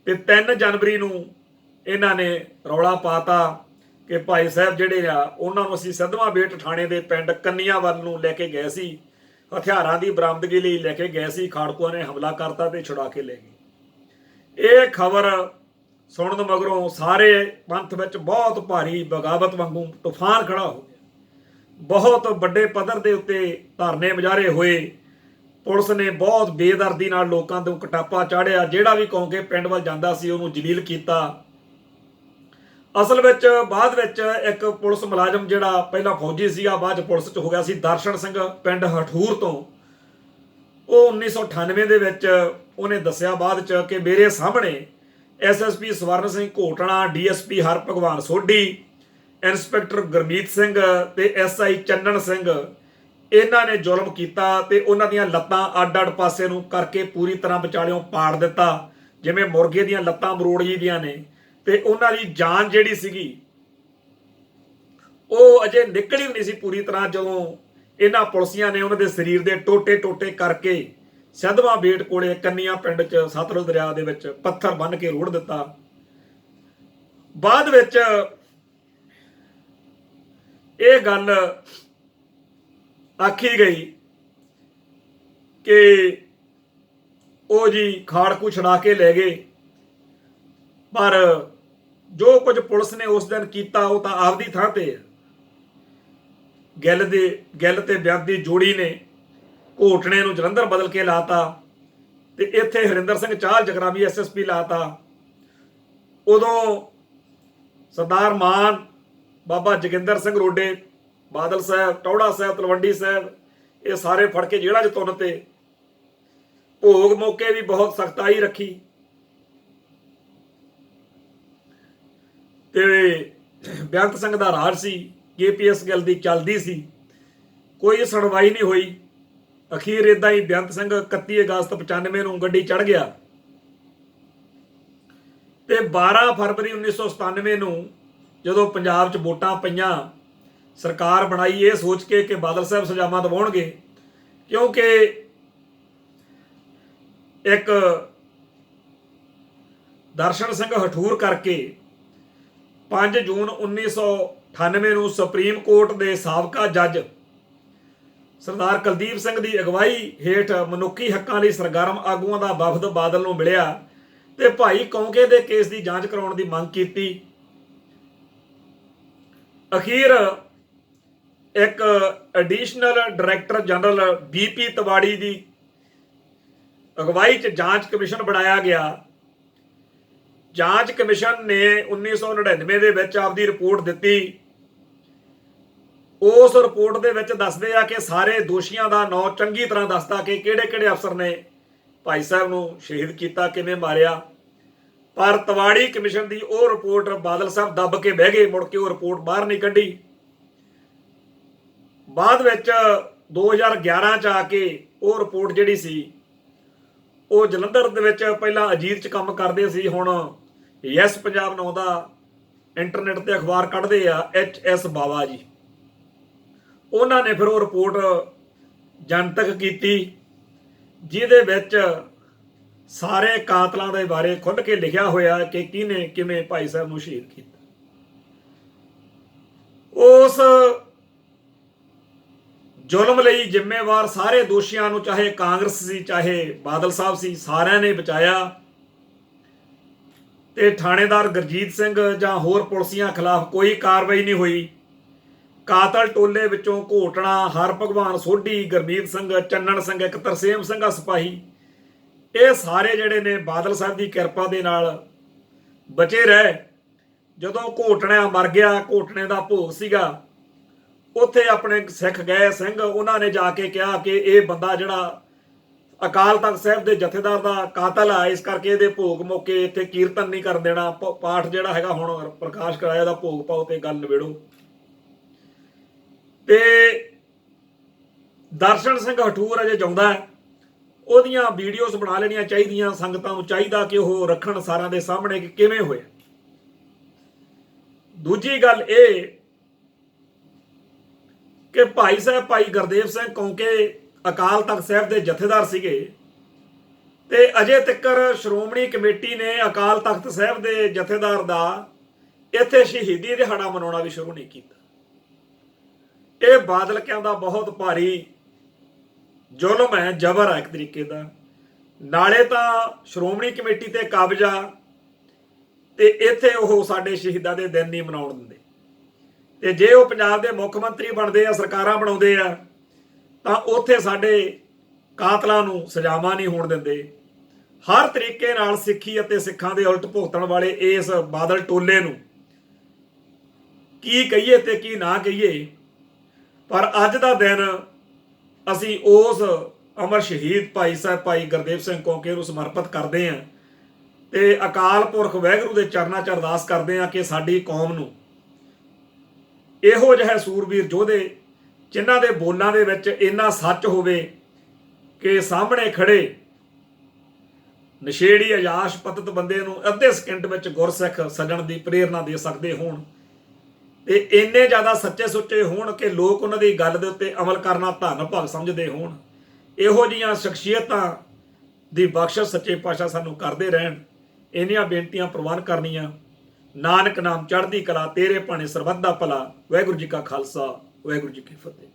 ਤੇ 3 ਜਨਵਰੀ ਨੂੰ ਇਹਨਾਂ ਨੇ ਰੌਲਾ ਪਾਤਾ ਕਿ ਭਾਈ ਸਾਹਿਬ ਜਿਹੜੇ ਆ ਉਹਨਾਂ ਨੂੰ ਅਸੀਂ ਸਿੱਧਵਾਂ ਬੇਟ ਥਾਣੇ ਦੇ ਪਿੰਡ ਕੰਨੀਆਂ ਵੱਲ ਨੂੰ ਲੈ ਕੇ ਗਏ ਸੀ, ਹਥਿਆਰਾਂ ਦੀ ਬਰਾਮਦਗੀ ਲਈ ਲੈ ਕੇ ਗਏ ਸੀ। ਖਾੜਕੂਆਂ ਨੇ ਹਮਲਾ ਕਰਤਾ ਤੇ ਛੁਡਾ ਕੇ ਲੈ ਗਏ। ਇਹ ਖਬਰ ਸੁਣਨ ਮਗਰੋਂ ਸਾਰੇ ਪੰਥ ਵਿੱਚ ਬਹੁਤ ਭਾਰੀ ਬਗਾਵਤ ਵਾਂਗੂ ਤੂਫਾਨ ਖੜਾ ਹੋ ਗਿਆ। ਬਹੁਤ ਵੱਡੇ ਪੱਧਰ ਦੇ ਉੱਤੇ ਧਰਨੇ ਮੁਜ਼ਾਹਰੇ ਹੋਏ। ਪੁਲਿਸ ਨੇ ਬਹੁਤ ਬੇਦਰਦੀ ਨਾਲ ਲੋਕਾਂ ਤੋਂ ਕਟਾਪਾ ਚਾੜਿਆ। ਜਿਹੜਾ ਵੀ ਕੌਂਕੇ ਪਿੰਡ ਵੱਲ ਜਾਂਦਾ ਸੀ ਉਹਨੂੰ ਜਲੀਲ ਕੀਤਾ। ਅਸਲ ਵਿੱਚ ਬਾਅਦ ਵਿੱਚ ਇੱਕ ਪੁਲਿਸ ਮੁਲਾਜ਼ਮ ਜਿਹੜਾ ਪਹਿਲਾਂ ਫੌਜੀ ਸੀਗਾ ਬਾਅਦ 'ਚ ਪੁਲਿਸ 'ਚ ਹੋ ਗਿਆ ਸੀ, ਦਰਸ਼ਨ ਸਿੰਘ ਪਿੰਡ ਹਠੂਰ ਤੋਂ, ਉਹ 1998 ਦੇ ਵਿੱਚ ਉਹਨੇ ਦੱਸਿਆ ਬਾਅਦ 'ਚ ਕਿ ਮੇਰੇ ਸਾਹਮਣੇ SSP Swaran Singh ਘੋਟਣਾ, DSP Harbhagwan Sodhi, inspector Gurmeet Singh ਤੇ SI ਚੰਨਣ ਸਿੰਘ, ਇਹਨਾਂ ਨੇ ਜ਼ੁਲਮ ਕੀਤਾ ਤੇ ਉਹਨਾਂ ਦੀਆਂ ਲੱਤਾਂ ਅੱਡ-ਅੱਡ ਪਾਸੇ ਨੂੰ ਕਰਕੇ ਪੂਰੀ ਤਰ੍ਹਾਂ ਵਿਚਾਲਿਓਂ ਪਾੜ ਦਿੱਤਾ, ਜਿਵੇਂ ਮੁਰਗੇ ਦੀਆਂ ਲੱਤਾਂ ਮਰੋੜੀ ਦੀਆਂ ਨੇ। ਤੇ ਉਹਨਾਂ ਦੀ ਜਾਨ ਜਿਹੜੀ ਸੀਗੀ ਉਹ ਅਜੇ ਨਿਕਲੀ ਨਹੀਂ ਸੀ ਪੂਰੀ ਤਰ੍ਹਾਂ, ਜਦੋਂ ਇਹਨਾਂ ਪੁਲਿਸੀਆਂ ਨੇ ਉਹਨਾਂ ਦੇ ਸਰੀਰ ਦੇ ਟੋਟੇ-ਟੋਟੇ ਕਰਕੇ ਸਿੱਧਵਾਂ ਬੇਟ ਕੋਲੇ ਕੰਨੀਆਂ ਪਿੰਡ 'ਚ ਸਤਲੁਜ ਦਰਿਆ ਦੇ ਵਿੱਚ ਪੱਥਰ ਬੰਨ੍ਹ ਕੇ ਰੋੜ ਦਿੱਤਾ। ਬਾਅਦ ਵਿੱਚ ਇਹ ਗੱਲ ਆਖੀ ਗਈ ਕਿ ਉਹ ਜੀ ਖਾੜਕੂ ਛੁਡਾ ਕੇ ਲੈ ਗਏ, ਪਰ ਜੋ ਕੁਝ ਪੁਲਿਸ ਨੇ ਉਸ ਦਿਨ ਕੀਤਾ ਉਹ ਤਾਂ ਆਪਦੀ ਥਾਂ ਤੇ ਹੈ। ਗਿੱਲ ਤੇ ਬਿਆੰਤੀ ਜੋੜੀ ਨੇ ਘੋਟਣੇ ਨੂੰ ਜਲੰਧਰ ਬਦਲ ਕੇ ਲਾਤਾ ਤੇ ਇੱਥੇ ਹਰਿੰਦਰ ਸਿੰਘ ਚਾਹਲ ਜਗਰਾਮੀ SSP ਲਾਤਾ। ਉਦੋਂ ਸਰਦਾਰ ਮਾਨ, ਬਾਬਾ ਜੋਗਿੰਦਰ ਸਿੰਘ ਰੋਡੇ, ਬਾਦਲ ਸਾਹਿਬ, ਟੌੜਾ ਸਾਹਿਬ, ਤਲਵੰਡੀ ਸਾਹਿਬ, ਇਹ ਸਾਰੇ ਫੜ ਕੇ ਜੇਲ੍ਹਾਂ 'ਚ ਤੁੰਨ ਤੇ। ਭੋਗ ਮੌਕੇ ਵੀ ਬਹੁਤ ਸਖਤਾਈ ਰੱਖੀ ਤੇ ਬੇਅੰਤ ਸਿੰਘ ਦਾ ਰਾਜ ਸੀ, KPS ਗੱਲ ਦੀ ਚੱਲਦੀ ਸੀ, ਕੋਈ ਸੁਣਵਾਈ ਨਹੀਂ ਹੋਈ। ਅਖੀਰ ਇਦਾਂ ਹੀ ਬੇਅੰਤ ਸਿੰਘ 31 ਅਗਸਤ 95 ਨੂੰ ਗੱਡੀ ਚੜ੍ਹ ਗਿਆ ਤੇ 12 ਫਰਵਰੀ 1997 ਨੂੰ ਜਦੋਂ ਪੰਜਾਬ 'ਚ ਵੋਟਾਂ ਪਈਆਂ, ਸਰਕਾਰ ਬਣਾਈ ਇਹ ਸੋਚ ਕੇ ਕਿ ਬਾਦਲ ਸਾਹਿਬ ਸਜ਼ਾਵਾਂ ਦਿਵਾਉਣਗੇ, ਕਿਉਂਕਿ ਇੱਕ ਦਰਸ਼ਨ ਸਿੰਘ ਹਠੂਰ ਕਰਕੇ 5 ਜੂਨ 1998 ਨੂੰ ਸੁਪਰੀਮ ਕੋਰਟ ਦੇ ਸਾਬਕਾ ਜੱਜ ਸਰਦਾਰ ਕੁਲਦੀਪ ਸਿੰਘ ਦੀ ਅਗਵਾਈ ਹੇਠ ਮਨੁੱਖੀ ਹੱਕਾਂ ਲਈ ਸਰਗਰਮ ਆਗੂਆਂ ਦਾ ਵਫਦ ਬਾਦਲ ਨੂੰ ਮਿਲਿਆ ਤੇ ਭਾਈ ਕੌਂਕੇ ਦੇ ਕੇਸ ਦੀ ਜਾਂਚ ਕਰਾਉਣ ਦੀ ਮੰਗ ਕੀਤੀ। ਅਖੀਰ ਇੱਕ additional director general BP Tiwari ਦੀ ਅਗਵਾਈ 'ਚ ਜਾਂਚ ਕਮਿਸ਼ਨ ਬਣਾਇਆ ਗਿਆ। ਜਾਂਚ ਕਮਿਸ਼ਨ ਨੇ 1999 ਦੇ ਵਿੱਚ ਆਪਦੀ ਰਿਪੋਰਟ ਦਿੱਤੀ। ਉਸ ਰਿਪੋਰਟ ਦੇ ਵਿੱਚ ਦੱਸਦੇ ਆ ਕਿ ਸਾਰੇ ਦੋਸ਼ੀਆਂ ਦਾ ਨਾਂ ਚੰਗੀ ਤਰ੍ਹਾਂ ਦੱਸਦਾ ਕਿ ਕਿਹੜੇ-ਕਿਹੜੇ ਅਫਸਰ ਨੇ ਭਾਈ ਸਾਹਿਬ ਨੂੰ ਸ਼ਹੀਦ ਕੀਤਾ, ਕਿਵੇਂ ਮਾਰਿਆ। ਪਰ ਤਿਵਾੜੀ ਕਮਿਸ਼ਨ ਦੀ ਉਹ ਰਿਪੋਰਟ ਬਾਦਲ ਸਾਹਿਬ ਦੱਬ ਕੇ ਬਹਿ ਗਏ, ਮੁੜ ਕੇ ਉਹ ਰਿਪੋਰਟ ਬਾਹਰ ਨਹੀਂ ਕੱਢੀ। ਬਾਅਦ ਵਿੱਚ 2011 'ਚ ਆ ਕੇ ਉਹ ਰਿਪੋਰਟ ਜਿਹੜੀ ਸੀ, ਉਹ ਜਲੰਧਰ ਦੇ ਵਿੱਚ ਪਹਿਲਾਂ ਅਜੀਤ 'ਚ ਕੰਮ ਕਰਦੇ ਸੀ, ਹੁਣ ਯੈਸ ਪੰਜਾਬ ਨਾਂ ਦਾ ਇੰਟਰਨੈਟ ਤੇ ਅਖਬਾਰ ਕੱਢਦੇ ਆ HS ਬਾਵਾ ਜੀ, ਉਹਨਾਂ ਨੇ ਫਿਰ ਉਹ ਰਿਪੋਰਟ ਜਨਤਕ ਕੀਤੀ ਜਿਹਦੇ ਵਿੱਚ ਸਾਰੇ ਕਾਤਲਾਂ ਦੇ ਬਾਰੇ ਖੁੱਲ੍ਹ ਕੇ ਲਿਖਿਆ ਹੋਇਆ ਕਿ ਕਿਹਨੇ ਕਿਵੇਂ ਭਾਈ ਸਾਹਿਬ ਨੂੰ ਸ਼ਹੀਦ ਕੀਤਾ। ਉਸ ਜ਼ੁਲਮ ਲਈ ਜ਼ਿੰਮੇਵਾਰ ਸਾਰੇ ਦੋਸ਼ੀਆਂ ਨੂੰ, ਚਾਹੇ ਕਾਂਗਰਸ ਸੀ ਚਾਹੇ ਬਾਦਲ ਸਾਹਿਬ ਸੀ, ਸਾਰਿਆਂ ਨੇ ਬਚਾਇਆ ਤੇ ਥਾਣੇਦਾਰ ਗੁਰਜੀਤ ਸਿੰਘ ਜਾਂ ਹੋਰ ਪੁਲਿਸੀਆਂ ਖਿਲਾਫ ਕੋਈ ਕਾਰਵਾਈ ਨਹੀਂ ਹੋਈ। ਕਾਤਲ ਟੋਲੇ ਵਿੱਚੋਂ ਘੋਟਣਾ, ਹਰਭਗਵਾਨ ਸੋਢੀ, ਗੁਰਮੀਤ ਸਿੰਘ, ਚੰਨਣ ਸਿੰਘ, ਇੱਕ ਤਰਸੇਮ ਸਿੰਘ ਸਿਪਾਹੀ, ਇਹ ਸਾਰੇ ਜਿਹੜੇ ਨੇ ਬਾਦਲ ਸਾਹਿਬ ਦੀ ਕਿਰਪਾ ਦੇ ਨਾਲ ਬਚੇ ਰਹੇ। ਜਦੋਂ ਘੋਟਣਾ ਮਰ ਗਿਆ, ਘੋਟਣੇ ਦਾ ਭੋਗ ਸੀਗਾ, ਉੱਥੇ ਆਪਣੇ ਸਿੱਖ ਗਏ ਸਿੰਘ, ਉਹਨਾਂ ਨੇ ਜਾ ਕੇ ਕਿਹਾ ਕਿ ਇਹ ਬੰਦਾ ਜਿਹੜਾ ਅਕਾਲ ਤਖਤ ਸਾਹਿਬ ਦੇ ਜਥੇਦਾਰ ਦਾ ਕਾਤਲ ਆ, ਇਸ ਕਰਕੇ ਇਹਦੇ ਭੋਗ ਮੌਕੇ ਇੱਥੇ ਕੀਰਤਨ ਨਹੀਂ ਕਰਨ ਦੇਣਾ, ਪਾਠ ਜਿਹੜਾ ਹੈਗਾ ਹੁਣ ਪ੍ਰਕਾਸ਼ ਕਰਾਇਆ ਦਾ ਭੋਗ ਪਾਓ ਤੇ ਗੱਲ ਨਿਬੇੜੋ। ਤੇ ਦਰਸ਼ਨ ਸਿੰਘ ਹਠੂਰ ਅਜੇ ਜਿਉਂਦਾ ਹੈ, ਉਹਦੀਆਂ ਵੀਡੀਓਜ਼ ਬਣਾ ਲੈਣੀਆਂ ਚਾਹੀਦੀਆਂ, ਸੰਗਤਾਂ ਨੂੰ ਚਾਹੀਦਾ ਕਿ ਉਹ ਰੱਖਣ ਸਾਰਿਆਂ ਦੇ ਸਾਹਮਣੇ ਕਿ ਕਿਵੇਂ ਹੋਇਆ। ਦੂਜੀ ਗੱਲ ਇਹ ਕਿ ਭਾਈ ਸਾਹਿਬ ਭਾਈ ਗੁਰਦੇਵ ਸਿੰਘ ਕੌਂਕੇ ਅਕਾਲ ਤਖਤ ਸਾਹਿਬ ਦੇ ਜਥੇਦਾਰ ਸੀਗੇ ਤੇ ਅਜੇ ਤੱਕਰ ਸ਼੍ਰੋਮਣੀ ਕਮੇਟੀ ਨੇ ਅਕਾਲ ਤਖਤ ਸਾਹਿਬ ਦੇ ਜਥੇਦਾਰ ਦਾ ਇੱਥੇ ਸ਼ਹੀਦੀ ਦਿਹਾੜਾ ਮਨਾਉਣਾ ਵੀ ਸ਼ੁਰੂ ਨਹੀਂ ਕੀਤਾ। ਇਹ ਬਾਦਲਕਿਆਂ ਦਾ ਬਹੁਤ ਭਾਰੀ ਜ਼ੁਲਮ ਹੈ, ਜ਼ਬਰ ਹੈ ਇੱਕ ਤਰੀਕੇ ਦਾ। ਨਾਲੇ ਤਾਂ ਸ਼੍ਰੋਮਣੀ ਕਮੇਟੀ ਤੇ ਕਬਜ਼ਾ ਤੇ ਇੱਥੇ ਉਹ ਸਾਡੇ ਸ਼ਹੀਦਾਂ ਦੇ ਦਿਨ ਨਹੀਂ ਮਨਾਉਣ ਦਿੰਦੇ, ਤੇ ਜੇ ਉਹ ਪੰਜਾਬ ਦੇ ਮੁੱਖ ਮੰਤਰੀ ਬਣਦੇ ਆ, ਸਰਕਾਰਾਂ ਬਣਾਉਂਦੇ ਆ, ਤਾਂ ਉੱਥੇ ਸਾਡੇ ਕਾਤਲਾਂ ਨੂੰ ਸਜ਼ਾਵਾਂ ਨਹੀਂ ਹੋਣ ਦਿੰਦੇ। ਹਰ ਤਰੀਕੇ ਨਾਲ ਸਿੱਖੀ ਅਤੇ ਸਿੱਖਾਂ ਦੇ ਉਲਟ ਭੁਗਤਣ ਵਾਲੇ ਇਸ ਬਾਦਲ ਟੋਲੇ ਨੂੰ ਕੀ ਕਹੀਏ ਤੇ ਕੀ ਨਾ ਕਹੀਏ, ਪਰ ਅੱਜ ਦਾ ਦਿਨ ਅਸੀਂ ਉਸ ਅਮਰ ਸ਼ਹੀਦ ਭਾਈ ਸਾਹਿਬ ਭਾਈ ਗੁਰਦੇਵ ਸਿੰਘ ਕੌਂਕੇ ਨੂੰ ਸਮਰਪਿਤ ਕਰਦੇ ਹਾਂ ਤੇ ਅਕਾਲ ਪੁਰਖ ਵਾਹਿਗੁਰੂ ਦੇ ਚਰਨਾਂ 'ਚ ਅਰਦਾਸ ਕਰਦੇ ਹਾਂ ਕਿ ਸਾਡੀ ਕੌਮ ਨੂੰ ਇਹੋ ਜਿਹੇ ਸੂਰਬੀਰ ਯੋਧੇ ਜਿਨ੍ਹਾਂ ਦੇ ਬੋਲਾਂ ਦੇ ਵਿੱਚ ਇੰਨਾ ਸੱਚ ਹੋਵੇ ਕਿ ਸਾਹਮਣੇ ਖੜੇ ਨਸ਼ੇੜੀ ਅਯਾਸ਼ ਪਤਿਤ ਬੰਦੇ ਨੂੰ ਅੱਧੇ ਸਕਿੰਟ ਵਿੱਚ ਗੁਰਸਿੱਖ ਸੱਜਣ ਦੀ ਪ੍ਰੇਰਨਾ ਦੇ ਸਕਦੇ ਹੋਣ ਤੇ ਇੰਨੇ ਜ਼ਿਆਦਾ ਸੱਚੇ ਸੁੱਚੇ ਹੋਣ ਕਿ ਲੋਕ ਉਹਨਾਂ ਦੀ ਗੱਲ ਦੇ ਉੱਤੇ ਅਮਲ ਕਰਨਾ ਧੰਨ ਭਾਗ ਸਮਝਦੇ ਹੋਣ। ਇਹੋ ਜਿਹੀਆਂ ਸ਼ਖਸੀਅਤਾਂ ਦੀ ਬਖਸ਼ਿਸ਼ ਸੱਚੇ ਪਾਤਸ਼ਾਹ ਸਾਨੂੰ ਕਰਦੇ ਰਹਿਣ। ਇੰਨੀਆਂ ਬੇਨਤੀਆਂ ਪ੍ਰਵਾਨ ਕਰਨੀਆਂ। ਨਾਨਕ ਨਾਮ ਚੜ੍ਹਦੀ ਕਲਾ, ਤੇਰੇ ਭਾਣੇ ਸਰਬੱਤ ਦਾ ਭਲਾ। ਵਾਹਿਗੁਰੂ ਜੀ ਕਾ ਖਾਲਸਾ, ਵਾਹਿਗੁਰੂ ਜੀ ਕੀ ਫਤਿਹ।